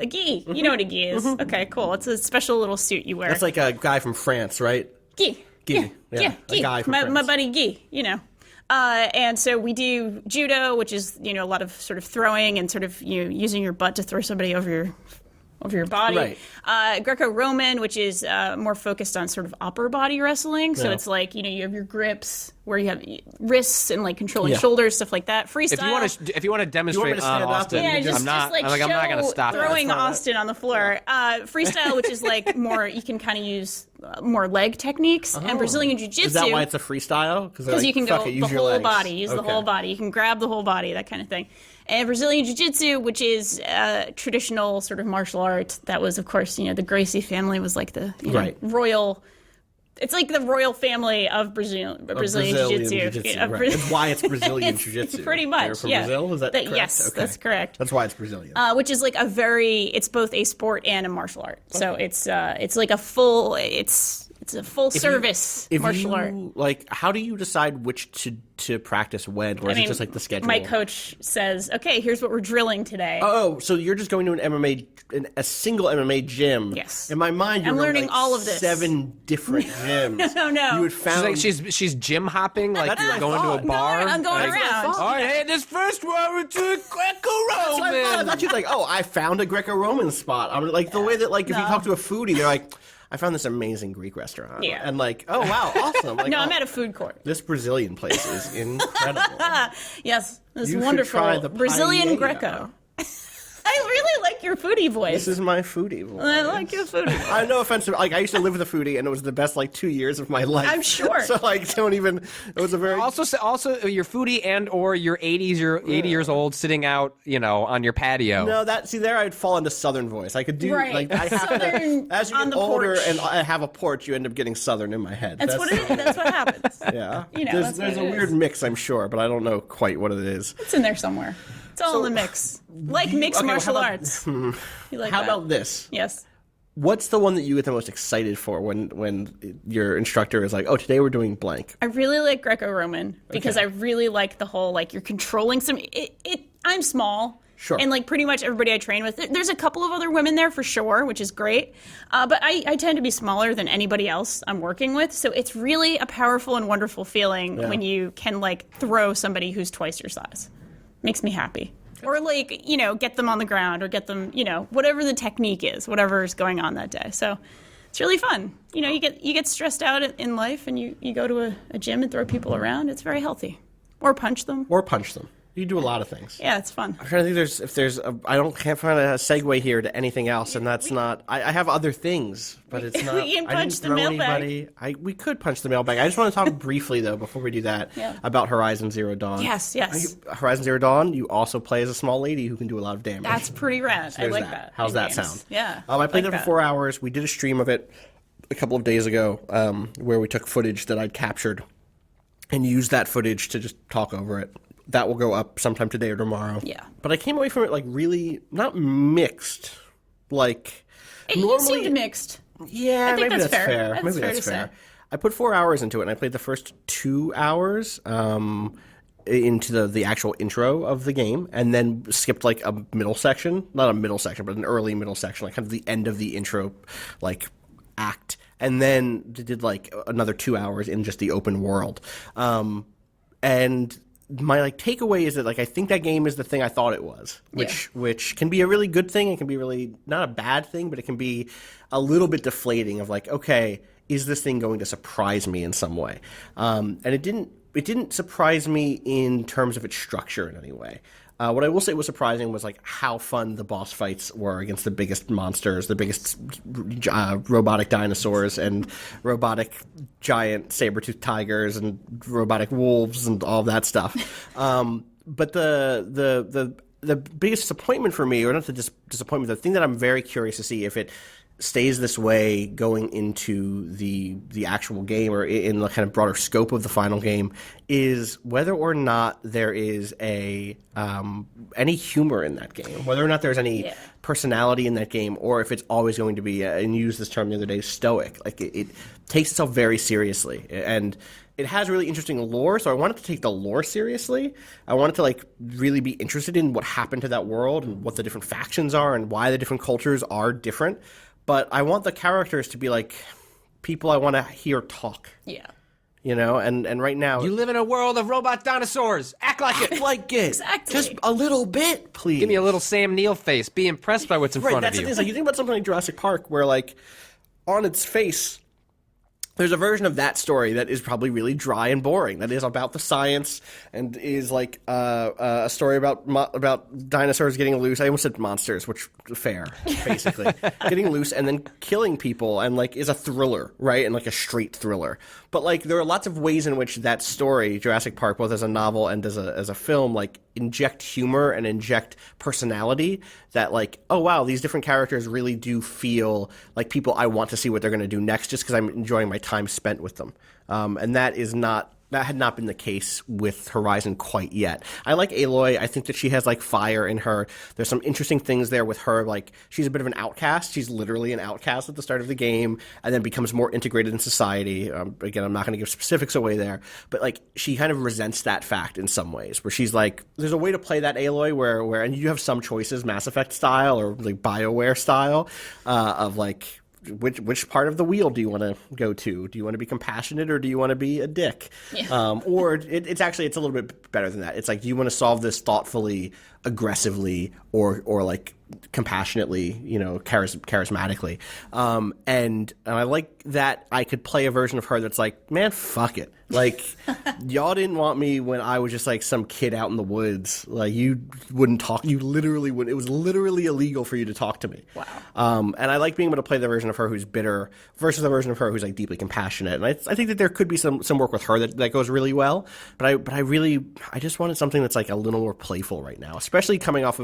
Speaker 3: gi. You know what a gi is. Mm-hmm. Okay, cool. It's a special little suit you wear.
Speaker 2: That's like a guy from France, right?
Speaker 3: Gi.
Speaker 2: Yeah,
Speaker 3: gi.
Speaker 2: A guy from France.
Speaker 3: My buddy Gi, and so we do judo, which is, a lot of sort of throwing and sort of, using your butt to throw somebody over your body. Right. Greco-Roman, which is more focused on sort of upper body wrestling. So it's like, you have your grips where you have wrists and like controlling shoulders, stuff like that. Freestyle.
Speaker 4: If you want to demonstrate on Austin,
Speaker 3: I'm not going to stop throwing Austin on the floor. Freestyle, which is like more, you can kind of use more leg techniques, and Brazilian Jiu-Jitsu.
Speaker 2: Is that why it's a freestyle?
Speaker 3: Because you can go the whole body, use the whole body. You can grab the whole body, that kind of thing. And Brazilian Jiu-Jitsu, which is traditional sort of martial art, that was, of course, the Gracie family was like the royal. It's like the royal family of Brazilian Jiu-Jitsu.
Speaker 2: Right. That's why it's Brazilian Jiu-Jitsu.
Speaker 3: Pretty much,
Speaker 2: You're from Brazil? Is that correct?
Speaker 3: Yes, that's correct.
Speaker 2: That's why it's Brazilian.
Speaker 3: Which is like it's both a sport and a martial art. Okay. So it's like a full service martial art.
Speaker 2: Like, how do you decide which to practice when, or is it just like the schedule?
Speaker 3: My coach says, "Okay, here's what we're drilling today."
Speaker 2: Oh, so you're just going to a single MMA gym?
Speaker 3: Yes.
Speaker 2: In my mind,
Speaker 3: I'm learning all of this.
Speaker 2: 7 different gyms.
Speaker 3: No.
Speaker 2: You would found
Speaker 4: she's gym hopping, like you're going to a bar.
Speaker 3: No, I'm going around.
Speaker 4: All right, hey, this first one we're doing Greco-Roman.
Speaker 2: I thought you were like, I found a Greco-Roman spot. I'm like the way that like if you talk to a foodie, they're like, I found this amazing Greek restaurant.
Speaker 3: Yeah.
Speaker 2: And like, oh, wow, awesome. Like,
Speaker 3: I'm at a food court.
Speaker 2: This Brazilian place is incredible.
Speaker 3: Yes, this
Speaker 2: you
Speaker 3: wonderful
Speaker 2: try the
Speaker 3: Brazilian
Speaker 2: paella.
Speaker 3: Greco. I really like your foodie voice.
Speaker 2: This is my foodie voice.
Speaker 3: I like your foodie voice.
Speaker 2: I no offense. Like, I used to live with a foodie, and it was the best 2 years of my life.
Speaker 3: I'm sure.
Speaker 2: So it was a very
Speaker 4: also your foodie and or you're 80 years old sitting out on your patio.
Speaker 2: No, there I'd fall into Southern voice. I could do I have
Speaker 3: Southern
Speaker 2: to, as you get older
Speaker 3: porch.
Speaker 2: and I have a porch, you end up getting Southern in my head.
Speaker 3: That's what it is. That's what happens.
Speaker 2: Yeah,
Speaker 3: there's
Speaker 2: a weird mix, I'm sure, but I don't know quite what it is.
Speaker 3: It's in there somewhere. It's all in the mix. Mixed martial arts.
Speaker 2: How about this?
Speaker 3: Yes.
Speaker 2: What's the one that you get the most excited for when your instructor is like, oh, today we're doing blank?
Speaker 3: I really like Greco-Roman because I really like the whole, you're controlling some... I'm small.
Speaker 2: Sure.
Speaker 3: And, pretty much everybody I train with, there's a couple of other women there for sure, which is great. But I tend to be smaller than anybody else I'm working with. So it's really a powerful and wonderful feeling when you can, throw somebody who's twice your size. Makes me happy. Or get them on the ground or get them, whatever the technique is, whatever is going on that day. So it's really fun. You get stressed out in life and you go to a gym and throw people around. It's very healthy. Or punch them.
Speaker 2: You do a lot of things.
Speaker 3: Yeah, it's fun.
Speaker 2: I'm trying to think can't find a segue here to anything else, and that's not. I have other things, but it's not.
Speaker 3: We can punch the mailbag.
Speaker 2: We could punch the mailbag. I just want to talk briefly though before we do that about Horizon Zero Dawn.
Speaker 3: Yes.
Speaker 2: Horizon Zero Dawn. You also play as a small lady who can do a lot of damage.
Speaker 3: That's pretty rad.
Speaker 2: So
Speaker 3: I like that.
Speaker 2: How's that sound?
Speaker 3: Yeah.
Speaker 2: I played it for 4 hours. We did a stream of it a couple of days ago, where we took footage that I'd captured and used that footage to just talk over it. That will go up sometime today or tomorrow.
Speaker 3: Yeah.
Speaker 2: But I came away from it like really not mixed. Like
Speaker 3: It seemed mixed.
Speaker 2: Yeah,
Speaker 3: I think
Speaker 2: maybe
Speaker 3: that's fair.
Speaker 2: Maybe that's fair. I put 4 hours into it, and I played the first 2 hours into the actual intro of the game, and then skipped like a middle section, not a middle section, but an early middle section, like kind of the end of the intro, like act, and then did like another 2 hours in just the open world, and my like takeaway is that like I think that game is the thing I thought it was, which can be a really good thing. It can be really not a bad thing, but it can be a little bit deflating of like, okay, is this thing going to surprise me in some way? And it didn't surprise me in terms of its structure in any way. What I will say was surprising was like how fun the boss fights were against the biggest monsters, the biggest robotic dinosaurs and robotic giant saber-toothed tigers and robotic wolves and all that stuff. But the biggest disappointment for me, or not the disappointment, the thing that I'm very curious to see if it stays this way going into the actual game or in the kind of broader scope of the final game is whether or not there is any humor in that game, whether or not there's any personality in that game, or if it's always going to be, and you used this term the other day, stoic. Like it takes itself very seriously, and it has really interesting lore, so I wanted to take the lore seriously. I wanted to like really be interested in what happened to that world and what the different factions are and why the different cultures are different. But I want the characters to be like people I want to hear talk.
Speaker 3: Yeah.
Speaker 2: You know, and right now
Speaker 4: you live in a world of robot dinosaurs. Act like it.
Speaker 2: Act like it.
Speaker 3: Exactly.
Speaker 2: Just a little bit, please.
Speaker 4: Give me a little Sam Neill face. Be impressed by what's in front of you.
Speaker 2: That's the thing. Like, you think about something like Jurassic Park, where like on its face, there's a version of that story that is probably really dry and boring. That is about the science and is like a story about dinosaurs getting loose. I almost said monsters, which fair, basically getting loose and then killing people, and like is a thriller, right? And like a straight thriller. But like there are lots of ways in which that story, Jurassic Park, both as a novel and as a film, like inject humor and inject personality. That like, oh wow, these different characters really do feel like people I want to see what they're going to do next, just because I'm enjoying my time spent with them. And that had not been the case with Horizon quite yet. I like Aloy. I think that she has like fire in her. There's some interesting things there with her. Like she's a bit of an outcast. She's literally an outcast at the start of the game, and then becomes more integrated in society. Again, I'm not going to give specifics away there, but like she kind of resents that fact in some ways, where she's like, there's a way to play that Aloy where and you have some choices, Mass Effect style or like BioWare style, of like, which part of the wheel do you want to go to? Do you want to be compassionate or do you want to be a dick? Yeah. Or it's a little bit better than that. It's like, do you want to solve this thoughtfully, aggressively, or like compassionately, you know, charismatically? And I like that I could play a version of her that's like, man, fuck it. Like, y'all didn't want me when I was just like some kid out in the woods. Like, you wouldn't talk. You literally wouldn't. It was literally illegal for you to talk to me.
Speaker 3: Wow.
Speaker 2: And I like being able to play the version of her who's bitter versus the version of her who's like deeply compassionate. And I think that there could be some work with her that goes really well. But I just wanted something that's like a little more playful right now, especially coming up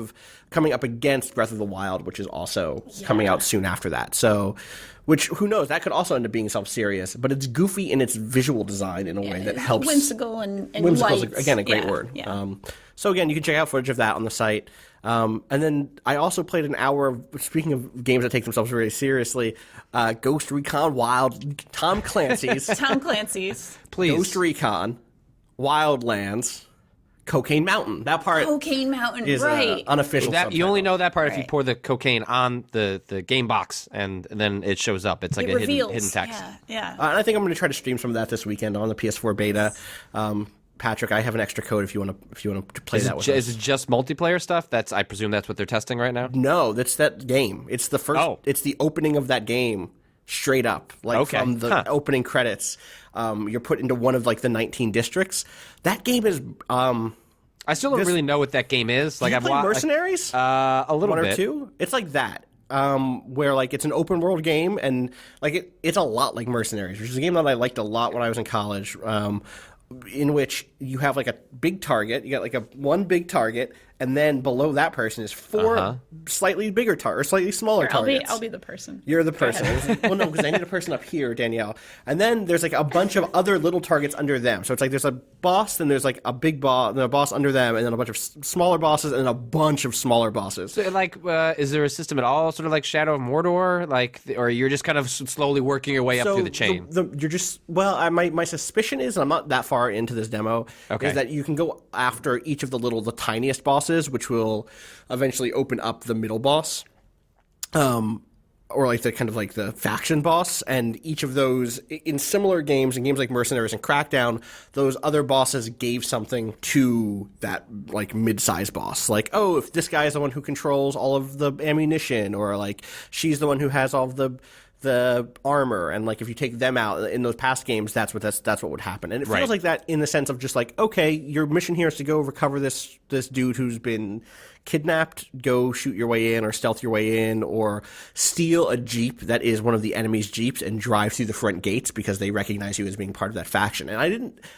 Speaker 2: against Breath of the Wild, which is also coming out soon after that. So, which, who knows, that could also end up being self-serious, but it's goofy in its visual design in a way that helps.
Speaker 3: Whimsical and
Speaker 2: whimsical
Speaker 3: light.
Speaker 2: is, again, a great word.
Speaker 3: Yeah.
Speaker 2: So again, you can check out footage of that on the site. And then I also played an hour of, speaking of games that take themselves very seriously, Ghost Recon Tom Clancy's.
Speaker 4: Please.
Speaker 2: Ghost Recon Wildlands. Cocaine Mountain. That part is
Speaker 3: right.
Speaker 2: Unofficial subtitle.
Speaker 4: You only know that part if you pour the cocaine on the game box, and then it shows up. It's like a hidden text.
Speaker 3: Yeah.
Speaker 2: And I think I'm going to try to stream some of that this weekend on the PS4 beta. Patrick, I have an extra code if you want to play that with us.
Speaker 4: Is it just multiplayer stuff? I presume that's what they're testing right now?
Speaker 2: No, that's that game. It's the first. Oh. It's the opening of that game. Straight up, from the opening credits, you're put into one of like the 19 districts. That game is
Speaker 4: I still don't really know what that game is. Like,
Speaker 2: I've played Mercenaries?
Speaker 4: A little bit.
Speaker 2: One or two? It's like that. Where like it's an open world game, and like it's a lot like Mercenaries, which is a game that I liked a lot when I was in college. In which you have like a big target, you got like one big target, and then below that person is four slightly bigger or slightly smaller targets.
Speaker 3: I'll be the person.
Speaker 2: You're the person. Well, no, because I need a person up here, Danielle. And then there's like a bunch of other little targets under them. So it's like there's a boss, then there's like a big boss, and a boss under them, and then a bunch of smaller bosses, and then a bunch of smaller bosses.
Speaker 4: So, like, is there a system at all, sort of like Shadow of Mordor, like, or you're just kind of slowly working your way up through the chain?
Speaker 2: You're just my suspicion is, and I'm not that far into this demo, is that you can go after each of the tiniest bosses, which will eventually open up the middle boss, or like the kind of like the faction boss. And each of those, in similar games, in games like Mercenaries and Crackdown, those other bosses gave something to that like mid-sized boss. Like, oh, if this guy is the one who controls all of the ammunition, or like she's the one who has all of the armor, and like if you take them out in those past games, that's what would happen. And it feels like that in the sense of just like, okay, your mission here is to go recover this dude who's been kidnapped, go shoot your way in or stealth your way in, or steal a jeep that is one of the enemy's jeeps and drive through the front gates because they recognize you as being part of that faction. And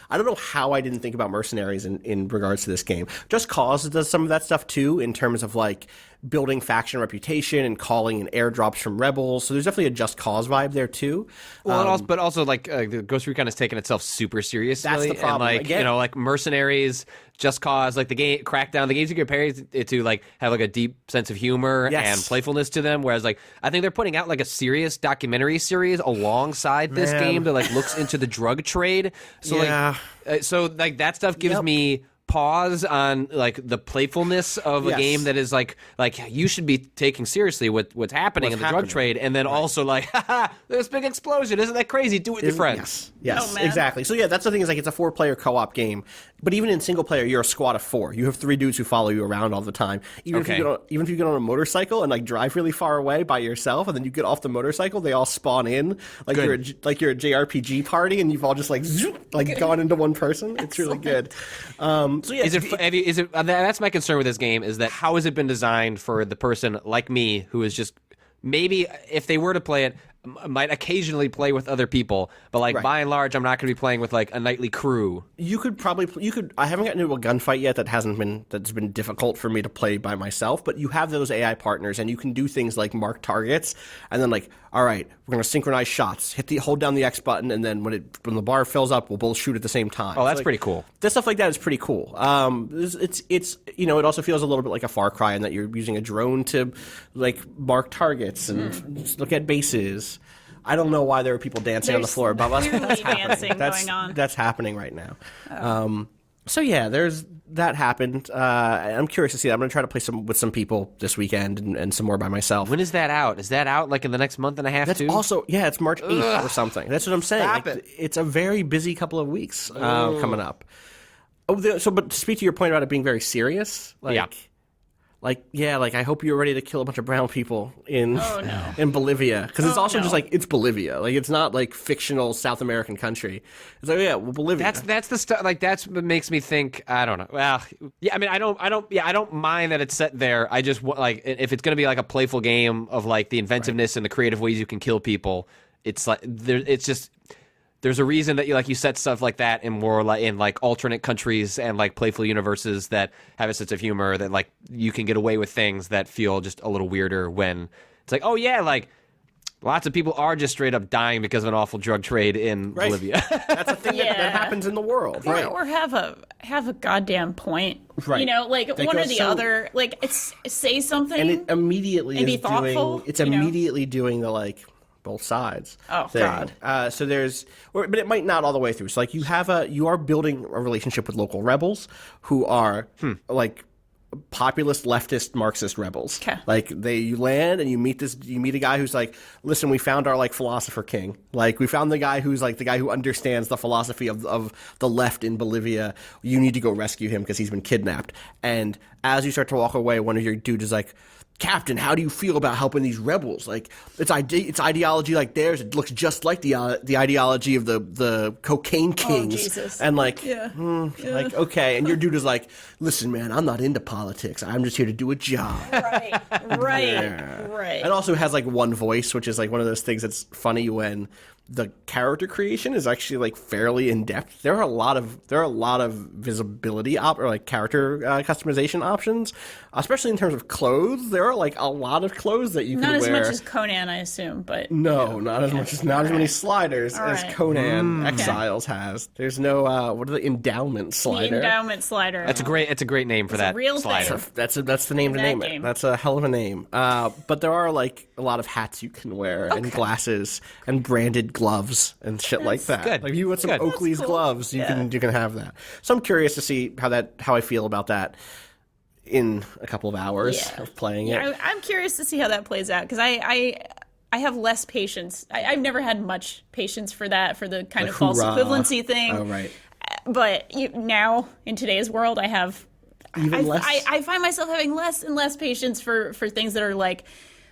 Speaker 2: I don't know how I didn't think about Mercenaries in regards to this game. Just Cause does some of that stuff too, in terms of like building faction reputation and calling in airdrops from rebels. So there's definitely a Just Cause vibe there too.
Speaker 4: Well, but also like Ghost Recon has taken itself super seriously.
Speaker 2: That's the problem.
Speaker 4: And like, you know, like Mercenaries, Just Cause, like the game Crackdown, the games you compare it to like have like a deep sense of humor and playfulness to them. Whereas like I think they're putting out like a serious documentary series alongside this game that like looks into the drug trade. So like that stuff gives me pause on like the playfulness of a game that is like you should be taking seriously what's happening in the drug trade, and then also like, haha, this big explosion, isn't that crazy? Do it with your friends.
Speaker 2: Yes, exactly. So yeah, that's the thing, is like it's a 4-player co-op game, but even in single player, you're a squad of 4. You have 3 dudes who follow you around all the time. Even if you get on a motorcycle and like drive really far away by yourself, and then you get off the motorcycle, they all spawn in like you're a JRPG party, and you've all just like gone into one person. It's really good. So yeah,
Speaker 4: is it? That's my concern with this game, is that how has it been designed for the person like me who is just, maybe if they were to play it, might occasionally play with other people, but like by and large, I'm not going to be playing with like a nightly crew. You could. I haven't gotten into a gunfight yet that's been difficult for me to play by myself. But you have those AI partners, and you can do things like mark targets, and then like, all right, we're going to synchronize shots. Hold down the X button, and then when the bar fills up, we'll both shoot at the same time. Oh, that's pretty cool.
Speaker 2: That stuff like that is pretty cool. It's you know, it also feels a little bit like a Far Cry in that you're using a drone to like mark targets and look at bases. I don't know why there are people dancing on the floor above us. That's happening.
Speaker 3: Going on.
Speaker 2: That's happening right now. So yeah, there's that happened. I'm curious to see that. I'm going to try to play with some people this weekend and some more by myself.
Speaker 4: When is that out? Is that out like in the next month and a half?
Speaker 2: That's
Speaker 4: too?
Speaker 2: Also, yeah, it's March 8th or something. That's what I'm saying. Like, it's a very busy couple of weeks coming up. But to speak to your point about it being very serious, I hope you're ready to kill a bunch of brown people in Bolivia, because it's also just like, it's Bolivia, like it's not like fictional South American country. It's like, Bolivia.
Speaker 4: That's the stuff. Like that's what makes me think. I don't know. Well, yeah, I mean, I don't mind that it's set there. I just like, if it's gonna be like a playful game of like the inventiveness and the creative ways you can kill people. It's like there's a reason that you set stuff like that in more like in like alternate countries and like playful universes that have a sense of humor, that like you can get away with things that feel just a little weirder when it's like, oh yeah, like lots of people are just straight up dying because of an awful drug trade in Bolivia.
Speaker 2: That's a thing that happens in the world, right?
Speaker 3: Or have a goddamn point, right? You know, like one or the other. Like say something,
Speaker 2: and it immediately
Speaker 3: and be thoughtful.
Speaker 2: It's immediately doing the like both sides.
Speaker 3: Oh
Speaker 2: thing.
Speaker 3: God!
Speaker 2: So but it might not all the way through. So like you are building a relationship with local rebels who are like populist, leftist, Marxist rebels.
Speaker 3: Okay.
Speaker 2: Like you land and you meet a guy who's like, listen, we found our like philosopher king. Like we found the guy who's like the guy who understands the philosophy of the left in Bolivia. You need to go rescue him because he's been kidnapped. And as you start to walk away, one of your dudes is like, Captain, how do you feel about helping these rebels? Like, it's ideology like theirs. It looks just like the ideology of the cocaine kings.
Speaker 3: Oh, Jesus.
Speaker 2: And like, like, okay. And your dude is like, listen, man, I'm not into politics. I'm just here to do a job.
Speaker 3: Right.
Speaker 2: It also has like one voice, which is like one of those things that's funny when the character creation is actually like fairly in depth. There are a lot of visibility or like character customization options, especially in terms of clothes. There are like a lot of clothes that you can wear.
Speaker 3: Not as much as Conan, I assume, but
Speaker 2: no, not as much as as many sliders as Conan Exiles has. There's no what are the endowment slider?
Speaker 3: The endowment slider.
Speaker 4: It's a great name for that
Speaker 3: real
Speaker 4: slider.
Speaker 3: thing.
Speaker 2: That's the name to name it. That's a hell of a name. But there are like a lot of hats you can wear and glasses and branded gloves and shit like that.
Speaker 4: Good.
Speaker 2: Like if you want some Oakley's gloves, you can have that. So I'm curious to see how I feel about that in a couple of hours of playing it.
Speaker 3: I'm curious to see how that plays out because I have less patience. I've never had much patience for that, for the kind
Speaker 2: like
Speaker 3: of false equivalency thing.
Speaker 2: Oh, right.
Speaker 3: But now in today's world, I have
Speaker 2: less.
Speaker 3: I find myself having less and less patience for things that are like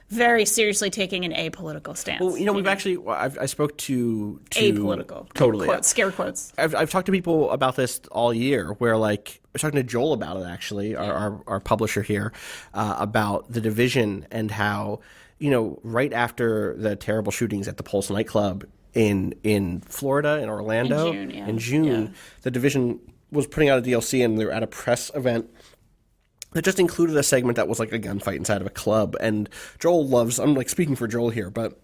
Speaker 3: very seriously taking an apolitical stance.
Speaker 2: Well, we've actually I spoke to
Speaker 3: apolitical
Speaker 2: totally
Speaker 3: quotes, scare quotes.
Speaker 2: I've talked to people about this all year. Where like I was talking to Joel about it actually, our publisher here, about The Division and how right after the terrible shootings at the Pulse nightclub in Florida in Orlando in June, The Division was putting out a DLC and they were at a press event that just included a segment that was like a gunfight inside of a club. And Joel loves, I'm like speaking for Joel here, but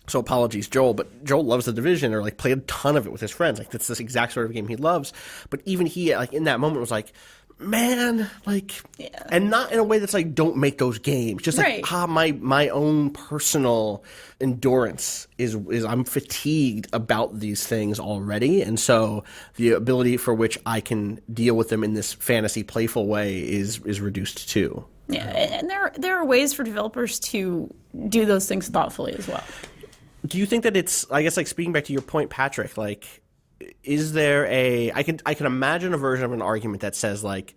Speaker 2: so apologies, Joel, but Joel loves The Division or like played a ton of it with his friends. Like that's this exact sort of game he loves. But even he, like in that moment was like, man, like, and not in a way that's like, don't make those games. Just like, my own personal endurance is I'm fatigued about these things already. And so the ability for which I can deal with them in this fantasy playful way is reduced too.
Speaker 3: Yeah, and there are ways for developers to do those things thoughtfully as well.
Speaker 2: Do you think that it's, I guess, like speaking back to your point, Patrick, like, is there I can imagine a version of an argument that says like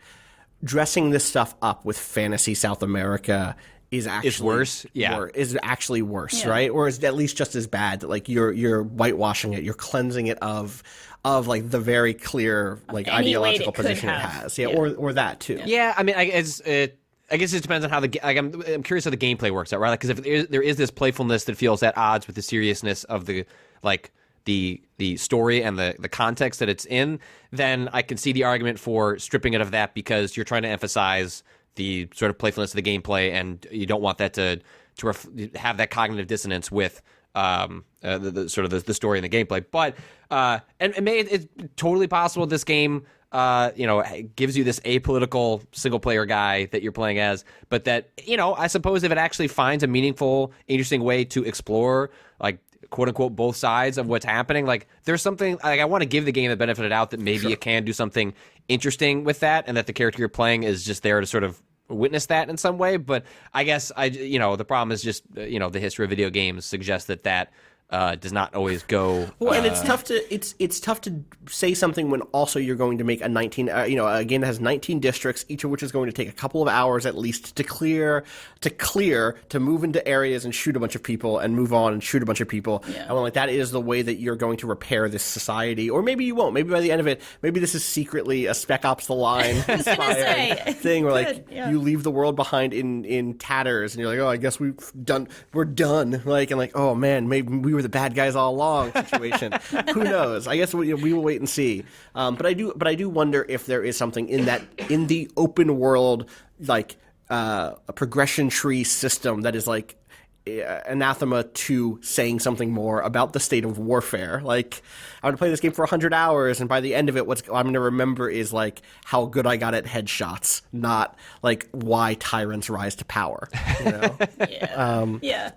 Speaker 2: dressing this stuff up with fantasy South America is actually
Speaker 4: worse.
Speaker 2: Is actually worse, right? Or is at least just as bad that like you're whitewashing it, you're cleansing it of like the very clear like ideological position it has. Or that too.
Speaker 4: Yeah, I mean I guess it depends on how I'm curious how the gameplay works out, right? Because if there is this playfulness that feels at odds with the seriousness of the the story and the context that it's in, then I can see the argument for stripping it of that because you're trying to emphasize the sort of playfulness of the gameplay and you don't want that to have that cognitive dissonance with the sort of the story and the gameplay. But it's totally possible this game gives you this apolitical single player guy that you're playing as, but that, I suppose if it actually finds a meaningful, interesting way to explore like quote unquote both sides of what's happening, like there's something like I want to give the game the benefit of the doubt that maybe it can do something interesting with that and that the character you're playing is just there to sort of witness that in some way. But I guess the problem is just the history of video games suggests that does not always go
Speaker 2: well, and it's tough to say something when also you're going to make a 19 a game that has 19 districts, each of which is going to take a couple of hours at least to clear, to move into areas and shoot a bunch of people and move on and shoot a bunch of people. And like that is the way that you're going to repair this society, or maybe you won't. Maybe by the end of it, maybe this is secretly a Spec Ops: The Line inspired thing where like you leave the world behind in tatters and you're like, oh, I guess we're done. Like, and like, oh man, maybe we were the bad guys all along situation. Who knows? I guess we will wait and see. But I do wonder if there is something in the open world, like a progression tree system that is like anathema to saying something more about the state of warfare. Like, I'm going to play this game for 100 hours, and by the end of it, what I'm going to remember is like how good I got at headshots, not like why tyrants rise to power.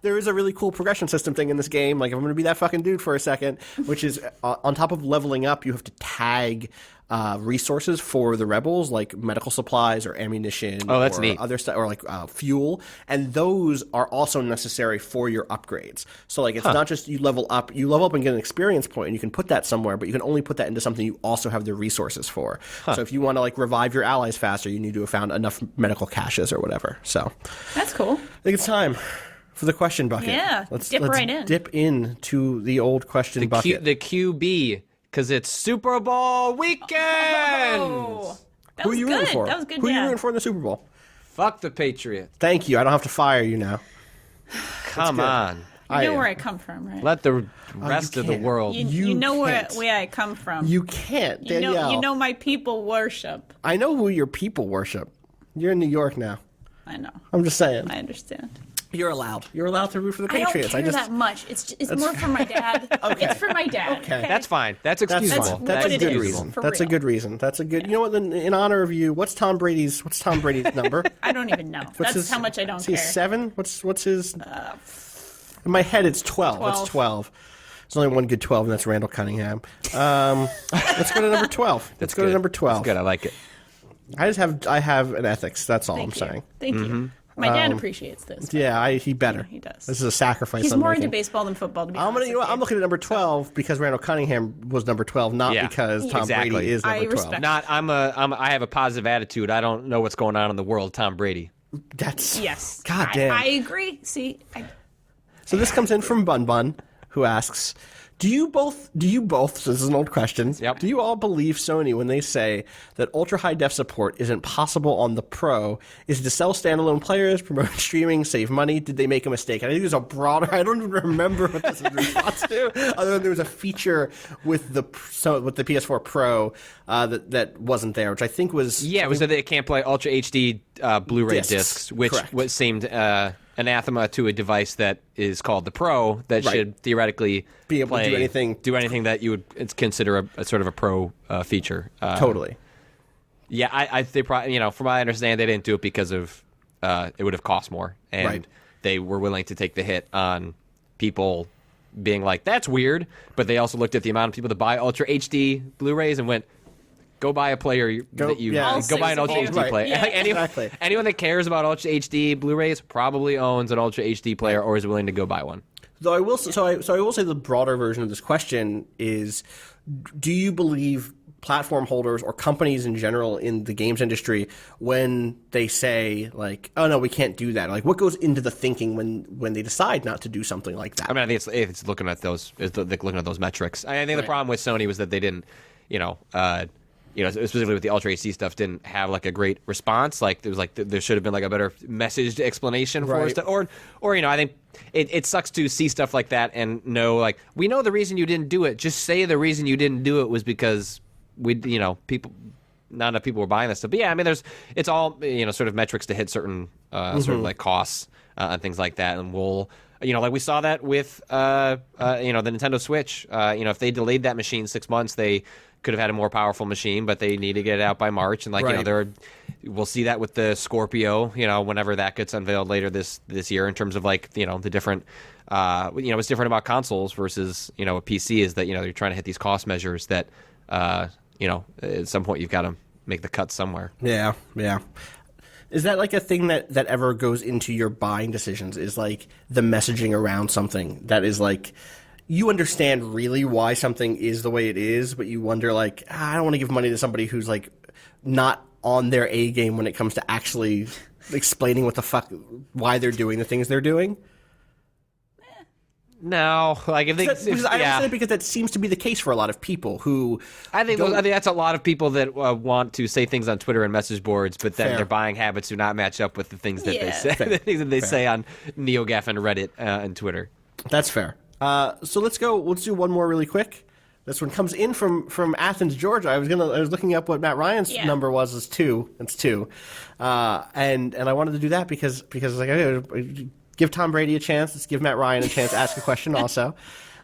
Speaker 2: There is a really cool progression system thing in this game. Like, if I'm going to be that fucking dude for a second, which is on top of leveling up, you have to tag resources for the rebels, like medical supplies or ammunition.
Speaker 4: Oh, that's
Speaker 2: or
Speaker 4: neat.
Speaker 2: Other stuff, or like fuel, and those are also necessary for your upgrades. So like it's not just you level up and get an experience point, and you can put that somewhere, but you can only put that into something you also have the resources for. So if you want to like revive your allies faster, you need to have found enough medical caches or whatever. So
Speaker 3: That's cool.
Speaker 2: I think it's time for the question bucket.
Speaker 3: Yeah,
Speaker 2: let's
Speaker 3: right in.
Speaker 2: Dip into the old question bucket.
Speaker 4: The QB, because it's Super Bowl weekend.
Speaker 3: Oh, that
Speaker 2: Who
Speaker 3: was
Speaker 2: are you
Speaker 3: good.
Speaker 2: rooting for?
Speaker 3: That was good.
Speaker 2: Who are you
Speaker 3: yeah.
Speaker 2: rooting for in the Super Bowl?
Speaker 4: Fuck the Patriots.
Speaker 2: Thank you. I don't have to fire you now.
Speaker 4: Come on.
Speaker 3: You know where I come from, right?
Speaker 4: Let the rest of the
Speaker 2: can't.
Speaker 4: world.
Speaker 3: You know
Speaker 2: can't.
Speaker 3: where I come from.
Speaker 2: You can't, Danielle.
Speaker 3: You know my people worship.
Speaker 2: I know who your people worship. You're in New York now.
Speaker 3: I know.
Speaker 2: I'm just saying.
Speaker 3: I understand.
Speaker 2: You're allowed. You're allowed to root for the
Speaker 3: I don't
Speaker 2: Patriots.
Speaker 3: care that much. It's more for my dad. It's for my dad.
Speaker 2: Okay.
Speaker 4: That's fine. That's excusable.
Speaker 2: That's
Speaker 3: what
Speaker 2: a
Speaker 3: it
Speaker 2: good
Speaker 3: is,
Speaker 2: reason.
Speaker 3: for
Speaker 2: That's a
Speaker 3: real.
Speaker 2: good reason. That's a good. You know what? In honor of you, what's Tom Brady's number?
Speaker 3: I don't even know. That's how much I don't
Speaker 2: is
Speaker 3: care.
Speaker 2: he 7? What's his? In my head, it's 12.
Speaker 3: 12.
Speaker 2: It's 12. There's only one good 12, and that's Randall Cunningham. Let's go to number 12. Let's go to number 12.
Speaker 4: That's good. I like it.
Speaker 2: I have an ethics. That's all I'm
Speaker 3: Thank you.
Speaker 2: saying.
Speaker 3: Thank you. My dad appreciates this.
Speaker 2: Yeah, he better.
Speaker 3: He does.
Speaker 2: This is a sacrifice.
Speaker 3: He's
Speaker 2: I'm
Speaker 3: more
Speaker 2: making.
Speaker 3: into baseball than football. To be honest
Speaker 2: I'm
Speaker 3: with you.
Speaker 2: looking at number 12 because Randall Cunningham was number 12, not
Speaker 4: Yeah.
Speaker 2: because Tom
Speaker 4: Exactly.
Speaker 2: Brady is number
Speaker 3: I
Speaker 2: 12.
Speaker 3: respect
Speaker 4: I have a positive attitude. I don't know what's going on in the world. Tom Brady.
Speaker 2: That's
Speaker 3: Yes.
Speaker 2: God damn.
Speaker 3: I agree. See,
Speaker 2: So this comes in from Bun Bun, who asks, Do you both, so this is an old question,
Speaker 4: Yep.
Speaker 2: do you all believe Sony when they say that ultra-high def support isn't possible on the Pro? Is it to sell standalone players, promote streaming, save money? Did they make a mistake? I think there's a broader, I don't even remember what this is in response to, other than there was a feature with the PS4 Pro that wasn't there, which I think was...
Speaker 4: Yeah, it was that they can't play Ultra HD Blu-ray discs, which
Speaker 2: correct.
Speaker 4: seemed anathema to a device that is called the Pro that should theoretically
Speaker 2: be able to do anything
Speaker 4: that you would consider a sort of a Pro feature.
Speaker 2: Totally.
Speaker 4: Yeah, they probably, from what I understand, they didn't do it because of it would have cost more, and they were willing to take the hit on people being like, "That's weird," but they also looked at the amount of people that buy Ultra HD Blu-rays and went, "Go buy a player go buy an Ultra HD player."
Speaker 3: Yeah.
Speaker 4: Like anyone that cares about Ultra HD Blu-rays probably owns an Ultra HD player or is willing to go buy one.
Speaker 2: Though I will, so I will say the broader version of this question is: do you believe platform holders or companies in general in the games industry when they say like, "Oh no, we can't do that"? Like, what goes into the thinking when they decide not to do something like that?
Speaker 4: I mean, I think it's looking at those metrics. I think the problem with Sony was that they didn't, specifically with the Ultra HD stuff, didn't have like a great response. Like there should have been like a better messaged explanation for stuff. Or I think it sucks to see stuff like that and know like, we know the reason you didn't do it. Just say the reason you didn't do it was because people, not enough people were buying this stuff. But yeah, I mean, it's all sort of metrics to hit certain sort of like costs and things like that. And we'll. Like we saw that with, the Nintendo Switch. If they delayed that machine 6 months, they could have had a more powerful machine, but they need to get it out by March. And we'll see that with the Scorpio, whenever that gets unveiled later this year in terms of like, the different, what's different about consoles versus, a PC is that, you're trying to hit these cost measures that, at some point you've got to make the cut somewhere.
Speaker 2: Yeah. Is that like a thing that ever goes into your buying decisions, is like the messaging around something that is like, you understand really why something is the way it is, but you wonder like, I don't want to give money to somebody who's like not on their A game when it comes to actually explaining why they're doing the things they're doing?
Speaker 4: No, like if they,
Speaker 2: I don't say it because that seems to be the case for a lot of people who.
Speaker 4: I think that's a lot of people that want to say things on Twitter and message boards, but then their buying habits do not match up with the things that they say. The things that they say on NeoGAF and Reddit and Twitter.
Speaker 2: That's fair. So let's go. Let's do one more really quick. This one comes in from Athens, Georgia. I was looking up what Matt Ryan's number was. It's 2. It's 2, and I wanted to do that because like okay, give Tom Brady a chance. Let's give Matt Ryan a chance to ask a question also.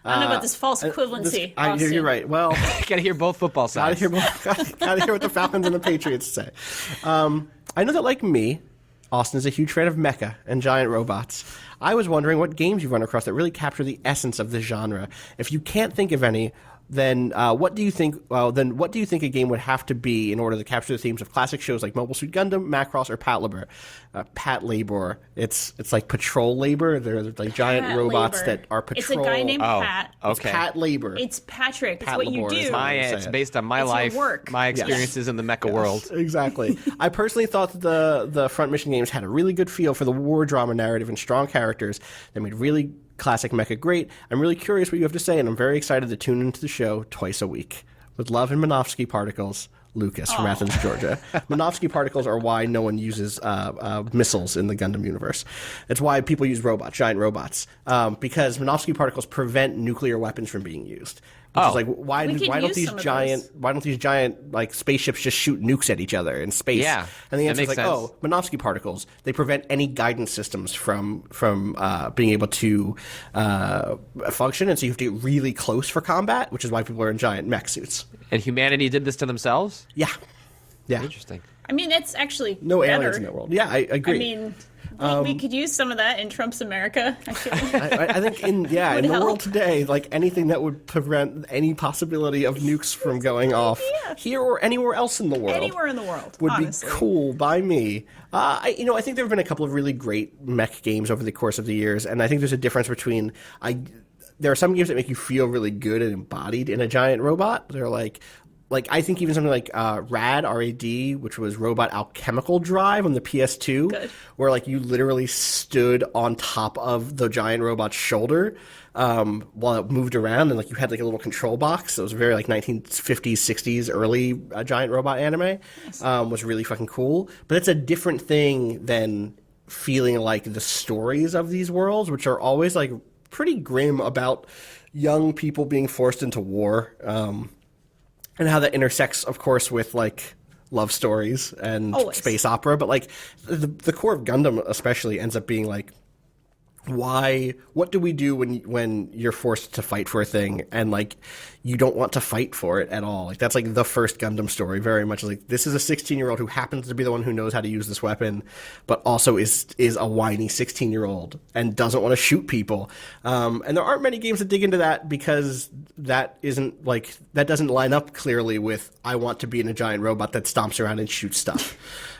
Speaker 3: I don't know about this false equivalency.
Speaker 2: You're right. Well,
Speaker 4: got to hear both football sides.
Speaker 2: Got to hear what the Falcons and the Patriots say. I know that, like me, Austin is a huge fan of mecha and giant robots. I was wondering what games you've run across that really capture the essence of this genre. If you can't think of any, then what do you think? What do you think a game would have to be in order to capture the themes of classic shows like Mobile Suit Gundam, Macross, or Pat Labor? It's like patrol labor. They're like giant
Speaker 3: Pat
Speaker 2: robots
Speaker 3: Labor.
Speaker 2: that are patrol.
Speaker 3: It's a guy named Pat.
Speaker 2: It's Pat Labor.
Speaker 3: It's Patrick. It's
Speaker 2: Pat
Speaker 3: what
Speaker 2: Labor
Speaker 3: you do.
Speaker 2: is
Speaker 4: It's based on my
Speaker 3: It's your
Speaker 4: life,
Speaker 3: work.
Speaker 4: my experiences in the mecha world.
Speaker 2: Exactly. I personally thought that the Front Mission games had a really good feel for the war drama narrative and strong characters that made really classic mecha great. I'm really curious what you have to say, and I'm very excited to tune into the show twice a week. With love and Minovsky Particles, Lucas from Athens, Georgia. Minovsky Particles are why no one uses missiles in the Gundam universe. It's why people use robots, giant robots, because Minovsky Particles prevent nuclear weapons from being used. Which is like, why don't these giant like spaceships just shoot nukes at each other in space?
Speaker 4: Yeah,
Speaker 2: and the answer is like,
Speaker 4: sense.
Speaker 2: Minovsky particles. They prevent any guidance systems from being able to function, and so you have to get really close for combat, which is why people are in giant mech suits.
Speaker 4: And humanity did this to themselves?
Speaker 2: Yeah.
Speaker 4: Interesting.
Speaker 3: I mean, it's actually
Speaker 2: No
Speaker 3: better.
Speaker 2: aliens in that world. Yeah, I agree.
Speaker 3: I mean, we could use some of that in Trump's America. Actually,
Speaker 2: I think in the
Speaker 3: help.
Speaker 2: world today, like anything that would prevent any possibility of nukes from going off here or anywhere else in the world,
Speaker 3: anywhere in the world
Speaker 2: would
Speaker 3: honestly.
Speaker 2: be cool by me. I think there have been a couple of really great mech games over the course of the years, and I think there's a difference between there are some games that make you feel really good and embodied in a giant robot. They're like I think even something like RAD, R-A-D, which was Robot Alchemical Drive on the PS2, where like you literally stood on top of the giant robot's shoulder while it moved around, and like you had like a little control box. So it was very like 1950s, 60s, early giant robot anime. Was really fucking cool. But it's a different thing than feeling like the stories of these worlds, which are always like pretty grim about young people being forced into war. And how that intersects, of course, with like love stories and space opera, but like the core of Gundam especially ends up being like, what do we do when you're forced to fight for a thing and like you don't want to fight for it at all? Like that's like the first Gundam story, very much like this is a 16-year-old who happens to be the one who knows how to use this weapon, but also is a whiny 16-year-old and doesn't want to shoot people. And there aren't many games that dig into that because that doesn't line up clearly with I want to be in a giant robot that stomps around and shoots stuff.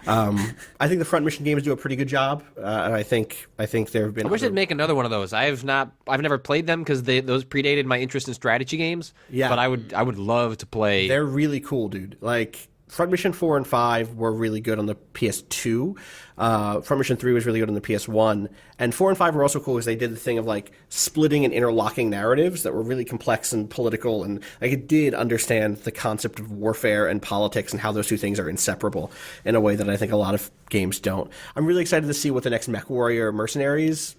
Speaker 2: I think the Front Mission games do a pretty good job, and I think there have been.
Speaker 4: I wish they'd make another one of those. I've never played them because those predated my interest in strategy games.
Speaker 2: Yeah,
Speaker 4: but I would love to play.
Speaker 2: They're really cool, dude. Like Front Mission 4 and 5 were really good on the PS2. Front Mission 3 was really good on the PS1. And 4 and 5 were also cool because they did the thing of like splitting and interlocking narratives that were really complex and political, and like it did understand the concept of warfare and politics and how those two things are inseparable in a way that I think a lot of games don't. I'm really excited to see what the next Mech Warrior Mercenaries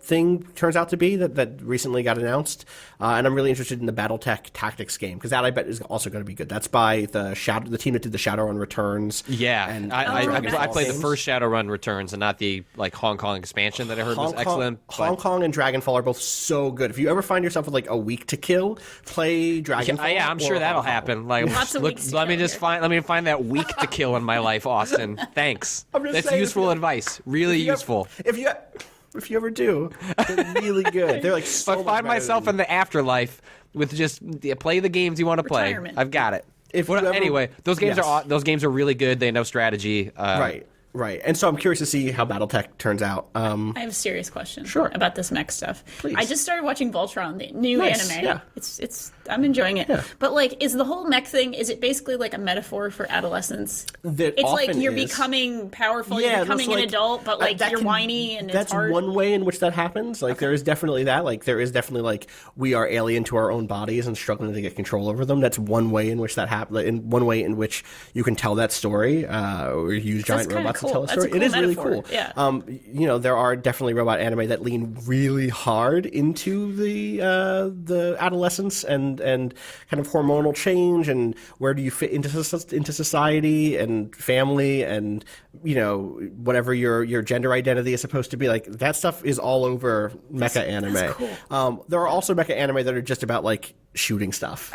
Speaker 2: thing turns out to be that recently got announced. And I'm really interested in the BattleTech Tactics game because that I bet is also going to be good. That's by the team that did the Shadowrun Returns.
Speaker 4: Yeah,
Speaker 2: and
Speaker 4: I played the
Speaker 2: games.
Speaker 4: first Shadowrun Returns and not the like Hong Kong expansion that I heard was excellent.
Speaker 2: Hong Kong and Dragonfall are both so good. If you ever find yourself with like a week to kill, play Dragonfall.
Speaker 4: Yeah, I'm sure that'll happen. Like, let me find that week to kill in my life, Austin. Thanks. That's useful advice. Really useful.
Speaker 2: If you ever do, they're really good. They're like so
Speaker 4: If I find myself in the afterlife with just play the games you want to play.
Speaker 3: Retirement.
Speaker 4: I've got it. Anyway, those games are really good. They know strategy.
Speaker 2: Right. And so I'm curious to see how BattleTech turns out.
Speaker 3: I have a serious question about this mech stuff.
Speaker 2: Please.
Speaker 3: I just started watching Voltron, the new anime.
Speaker 2: Yeah.
Speaker 3: It's I'm enjoying it.
Speaker 2: Yeah.
Speaker 3: But like, is the whole mech thing, is it basically like a metaphor for adolescence? It's like you're becoming powerful, you're becoming an adult, but like you're whiny and it's hard.
Speaker 2: That's one way in which that happens. Like there is definitely that. Like there is definitely like we are alien to our own bodies and struggling to get control over them. That's one way in which that happens. In one way in which you can tell that story, or use giant robots to tell a story. It is
Speaker 3: metaphor.
Speaker 2: really cool.
Speaker 3: Yeah.
Speaker 2: There are definitely robot anime that lean really hard into the adolescence and kind of hormonal change and where do you fit into society and family and whatever your gender identity is supposed to be. Like that stuff is all over mecha anime.
Speaker 3: That's cool.
Speaker 2: There are also mecha anime that are just about like shooting stuff,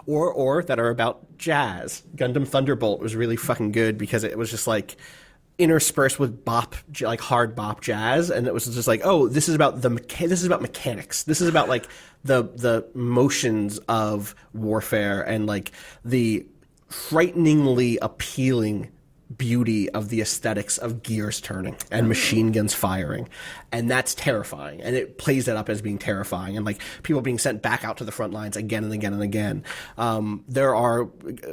Speaker 2: or that are about jazz. Gundam Thunderbolt was really fucking good because it was just like interspersed with bop, like hard bop jazz, and it was just like, oh, this is about mechanics. This is about like the motions of warfare and like the frighteningly appealing beauty of the aesthetics of gears turning and machine guns firing, and that's terrifying, and it plays that up as being terrifying, and like people being sent back out to the front lines again and again and again. There are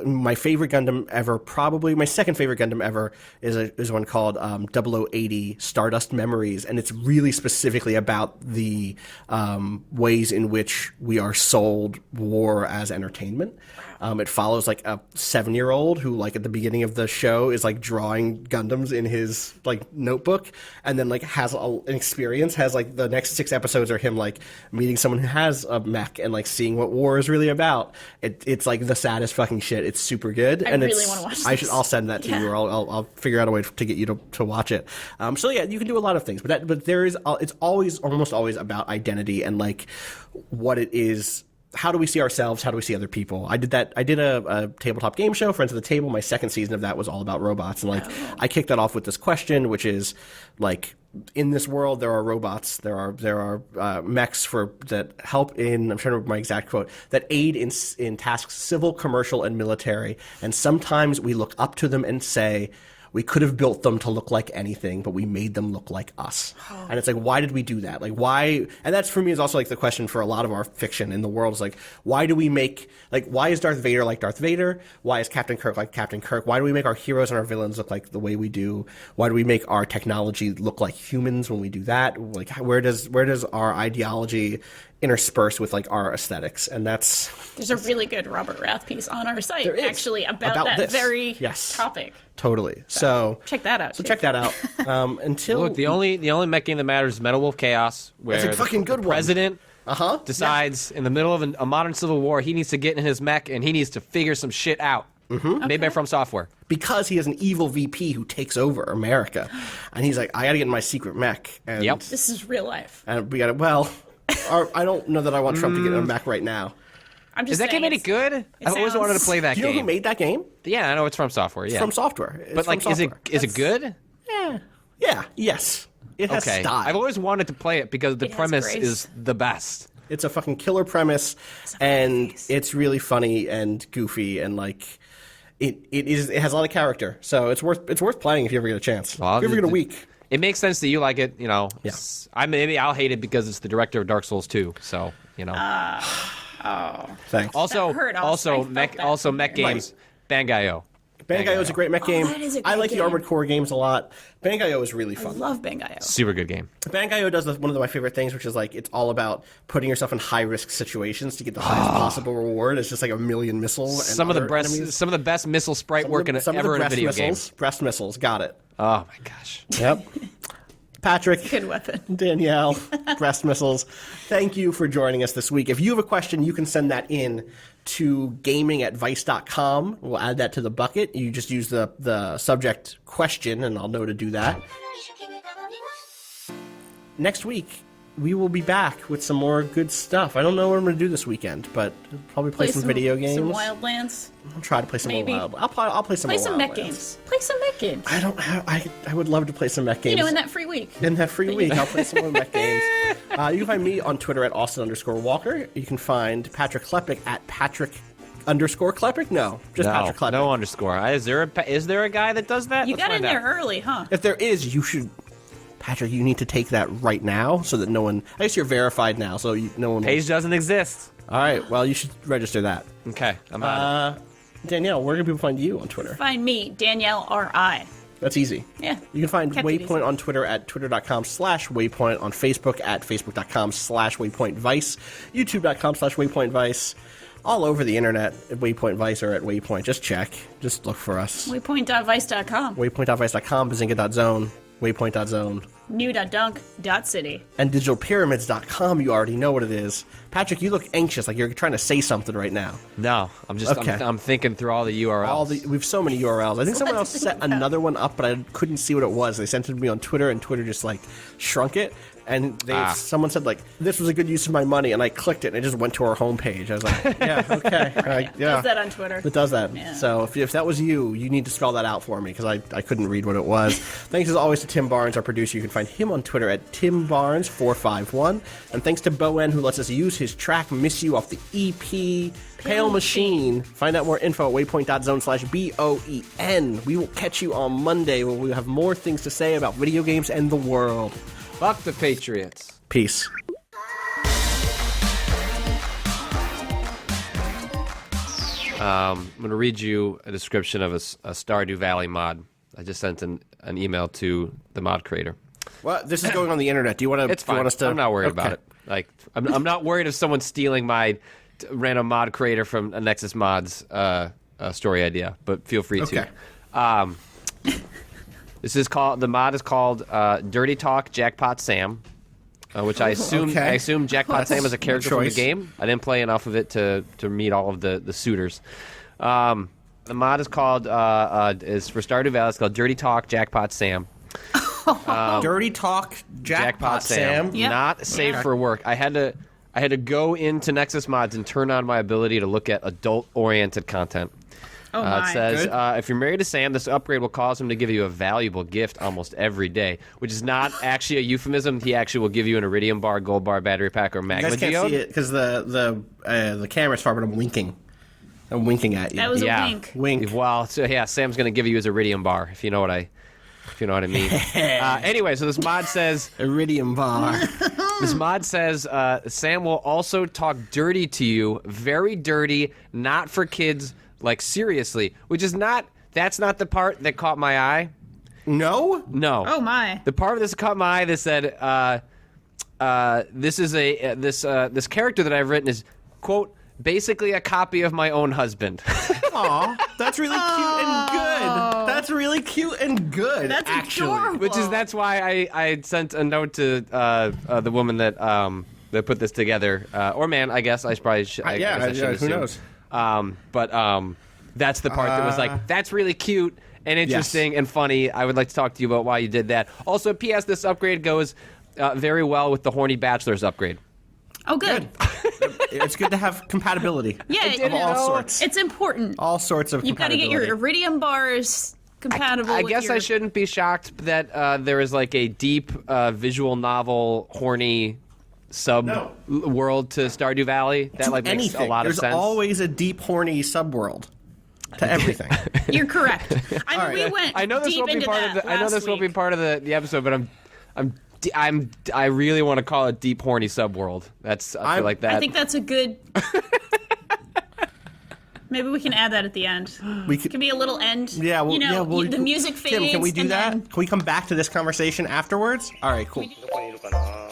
Speaker 2: my favorite Gundam ever, probably my second favorite Gundam ever is one called 0080 Stardust Memories, and it's really specifically about the ways in which we are sold war as entertainment. It follows like a 7-year-old who, like, at the beginning of the show is like drawing Gundams in his like notebook, and then like has an experience. Has like the next 6 episodes are him like meeting someone who has a mech and like seeing what war is really about. It's like the saddest fucking shit. It's super good.
Speaker 3: I really want to watch this.
Speaker 2: I'll send that to you, or I'll figure out a way to get you to watch it. So yeah, you can do a lot of things, but there is it's almost always about identity and like what it is. How do we see ourselves? How do we see other people? I did a tabletop game show, Friends of the Table. My second season of that was all about robots. And, like, I kicked that off with this question, which is, like, in this world, there are robots. There are mechs that help in, I'm trying to remember my exact quote, that aid in tasks civil, commercial, and military. And sometimes we look up to them and say, we could have built them to look like anything, but we made them look like us. Oh. And it's like, why did we do that? Like, why? And that's, for me, is also like the question for a lot of our fiction in the world is like, why do we make, like, why is Darth Vader like Darth Vader? Why is Captain Kirk like Captain Kirk? Why do we make our heroes and our villains look like the way we do? Why do we make our technology look like humans when we do that? Like, where does our ideology interspersed with like our aesthetics? And there's
Speaker 3: a really good Robert Rath piece on our site actually about that
Speaker 2: this
Speaker 3: very
Speaker 2: yes.
Speaker 3: topic.
Speaker 2: Totally. So
Speaker 3: check that out.
Speaker 2: Check that out. Until
Speaker 4: look, the only mech game that matters is Metal Wolf Chaos, where
Speaker 2: that's a fucking good
Speaker 4: the president
Speaker 2: decides
Speaker 4: in the middle of a modern civil war he needs to get in his mech and he needs to figure some shit out. Made by From Software.
Speaker 2: Because he has an evil VP who takes over America, and he's like, I got to get in my secret mech. And
Speaker 3: this is real life.
Speaker 2: And we got to. Well, I don't know that I want Trump to get in a mech right now.
Speaker 3: Is that
Speaker 4: game any good? I've always wanted to play that game.
Speaker 2: Do you know who made that game?
Speaker 4: Yeah, I know it's From Software. Yeah,
Speaker 2: it's From Software.
Speaker 4: But like, is it good?
Speaker 2: Yeah. Yes. It has style.
Speaker 4: I've always wanted to play it because the premise is the best.
Speaker 2: It's a fucking killer premise, and it's really funny and goofy, and like it has a lot of character. So it's worth playing if you ever get a chance. Well, if you ever get a week.
Speaker 4: It makes sense that you like it, you know.
Speaker 2: Yeah.
Speaker 4: Maybe I'll hate it because it's the director of Dark Souls 2, so, you know.
Speaker 2: Thanks.
Speaker 4: Also mech games, Bangai-O.
Speaker 2: Bangai-O is a great mech game.
Speaker 3: That is a great
Speaker 2: I like
Speaker 3: game.
Speaker 2: the Armored Core games a lot. Bangai-O is really fun.
Speaker 3: I love Bangai-O.
Speaker 4: Super good game.
Speaker 2: Bangai-O does one of my favorite things, which is like it's all about putting yourself in high-risk situations to get the highest possible reward. It's just like a million missiles.
Speaker 4: Some of the best missile sprite work ever in a video game.
Speaker 2: Breast missiles, got it.
Speaker 4: Oh my gosh.
Speaker 2: Yep. Patrick,
Speaker 3: good weapon.
Speaker 2: Danielle, breast missiles. Thank you for joining us this week. If you have a question, you can send that in to gaming@vice.com. We'll add that to the bucket. You just use the subject question, and I'll know to do that. Next week, we will be back with some more good stuff. I don't know what I'm going to do this weekend, but I'll probably play some video games.
Speaker 3: Some Wildlands.
Speaker 2: I'll try to play some more Wildlands. I'll play some more
Speaker 3: some mech games. Play some mech games.
Speaker 2: I would love to play some mech games.
Speaker 3: In that free week.
Speaker 2: I'll play some more mech games. You can find me on Twitter at Austin_Walker. You can find Patrick Klepek at Patrick_Klepek? No, just Patrick Klepek.
Speaker 4: No underscore. Is there a guy that does that?
Speaker 3: You got in there early, huh?
Speaker 2: If there is, you should... Patrick, you need to take that right now so that no one... I guess you're verified now, so no one...
Speaker 4: Page doesn't exist.
Speaker 2: All right, well, you should register that.
Speaker 4: Okay, I'm on it.
Speaker 2: Danielle, where can people find you on Twitter?
Speaker 3: Find me, Danielle R.I.
Speaker 2: That's easy.
Speaker 3: Yeah.
Speaker 2: You can find Waypoint on Twitter at twitter.com/Waypoint, on Facebook at facebook.com/WaypointVice, youtube.com/WaypointVice, all over the internet at Waypoint Vice or at Waypoint. Just check. Just look for us.
Speaker 3: Waypoint.vice.com.
Speaker 2: Waypoint.vice.com, bazinga.zone, waypoint.zone.
Speaker 3: new.dunk.city.
Speaker 2: And digitalpyramids.com, you already know what it is. Patrick, you look anxious, like you're trying to say something right now.
Speaker 4: No, I'm just
Speaker 2: Okay.
Speaker 4: I'm thinking through all the URLs.
Speaker 2: We have so many URLs. I think someone else set another one up, but I couldn't see what it was. They sent it to me on Twitter, and Twitter just like shrunk it. And someone said like, "This was a good use of my money," and I clicked it, and it just went to our homepage. I was like, "Yeah, okay, yeah."
Speaker 3: Does that on Twitter?
Speaker 2: It does that.
Speaker 3: Yeah.
Speaker 2: So if that was you, you need to spell that out for me because I couldn't read what it was. Thanks as always to Tim Barnes, our producer. You can find him on Twitter at TimBarnes451. And thanks to Bowen, who lets us use his track "Miss You" off the EP Pale Machine. Find out more info at waypoint.zone/BOEN. We will catch you on Monday when we have more things to say about video games and the world.
Speaker 4: Fuck the Patriots.
Speaker 2: Peace.
Speaker 4: I'm going to read you a description of a Stardew Valley mod. I just sent an email to the mod creator.
Speaker 2: Well, this is going on the internet. Do you want to?
Speaker 4: It's fine. I'm not worried about it. Like, I'm not worried if someone's stealing my random mod creator from a Nexus Mods story idea, but feel free to. The mod is called Dirty Talk Jackpot Sam, which I assume Jackpot Sam is a character from the game. I didn't play enough of it to meet all of the suitors. The mod is called is for Stardew Valley. It's called Dirty Talk Jackpot Sam.
Speaker 2: Dirty Talk Jackpot Sam.
Speaker 3: Yep.
Speaker 4: Not safe for work. I had to go into Nexus Mods and turn on my ability to look at adult-oriented content.
Speaker 3: Oh my.
Speaker 4: It says, if you're married to Sam, this upgrade will cause him to give you a valuable gift almost every day, which is not actually a euphemism. He actually will give you an iridium bar, gold bar, battery pack, or magma
Speaker 2: You guys can't see it because the camera's far, but I'm winking. I'm winking at you.
Speaker 3: That was a wink.
Speaker 2: Wink.
Speaker 4: Well, so yeah, Sam's going to give you his iridium bar, if you know what I mean. Anyway, so this mod says...
Speaker 2: Iridium bar.
Speaker 4: This mod says, Sam will also talk dirty to you, very dirty, not for kids... Like, seriously, which is that's not the part that caught my eye.
Speaker 2: No?
Speaker 4: No.
Speaker 3: Oh, my.
Speaker 4: The part of this that caught my eye that said, this is this character that I've written is, quote, basically a copy of my own husband.
Speaker 2: Aw, that's really cute and good. That's really cute and good,
Speaker 3: That's
Speaker 2: actually.
Speaker 3: adorable.
Speaker 4: That's why I sent a note to the woman that put this together. Or man, I guess. I probably should. I guess I should
Speaker 2: who
Speaker 4: assume.
Speaker 2: knows?
Speaker 4: But that's the part that was like, that's really cute and interesting and funny. I would like to talk to you about why you did that. Also, P.S. This upgrade goes very well with the Horny Bachelor's upgrade.
Speaker 3: Oh, good.
Speaker 2: It's good to have compatibility.
Speaker 3: Yeah,
Speaker 2: of all sorts.
Speaker 3: It's important.
Speaker 2: All sorts of
Speaker 3: You've got to get your iridium bars compatible.
Speaker 4: I
Speaker 3: with
Speaker 4: guess I shouldn't be shocked that there is like a deep visual novel horny world to Stardew Valley. That like makes a lot of sense.
Speaker 2: There's always a deep, horny subworld to everything.
Speaker 3: You're correct. I mean, we went
Speaker 4: I know this
Speaker 3: deep
Speaker 4: won't be
Speaker 3: into
Speaker 4: part
Speaker 3: that
Speaker 4: of the. I know this won't be part of the episode, but I really want to call it deep, horny subworld. I feel like that.
Speaker 3: I think that's a good. Maybe we can add that at the end. It can be a little end.
Speaker 2: Yeah, well,
Speaker 3: the music fades.
Speaker 2: Tim, can we do that?
Speaker 3: then...
Speaker 2: Can we come back to this conversation afterwards? All right, cool.
Speaker 1: どこにいるかな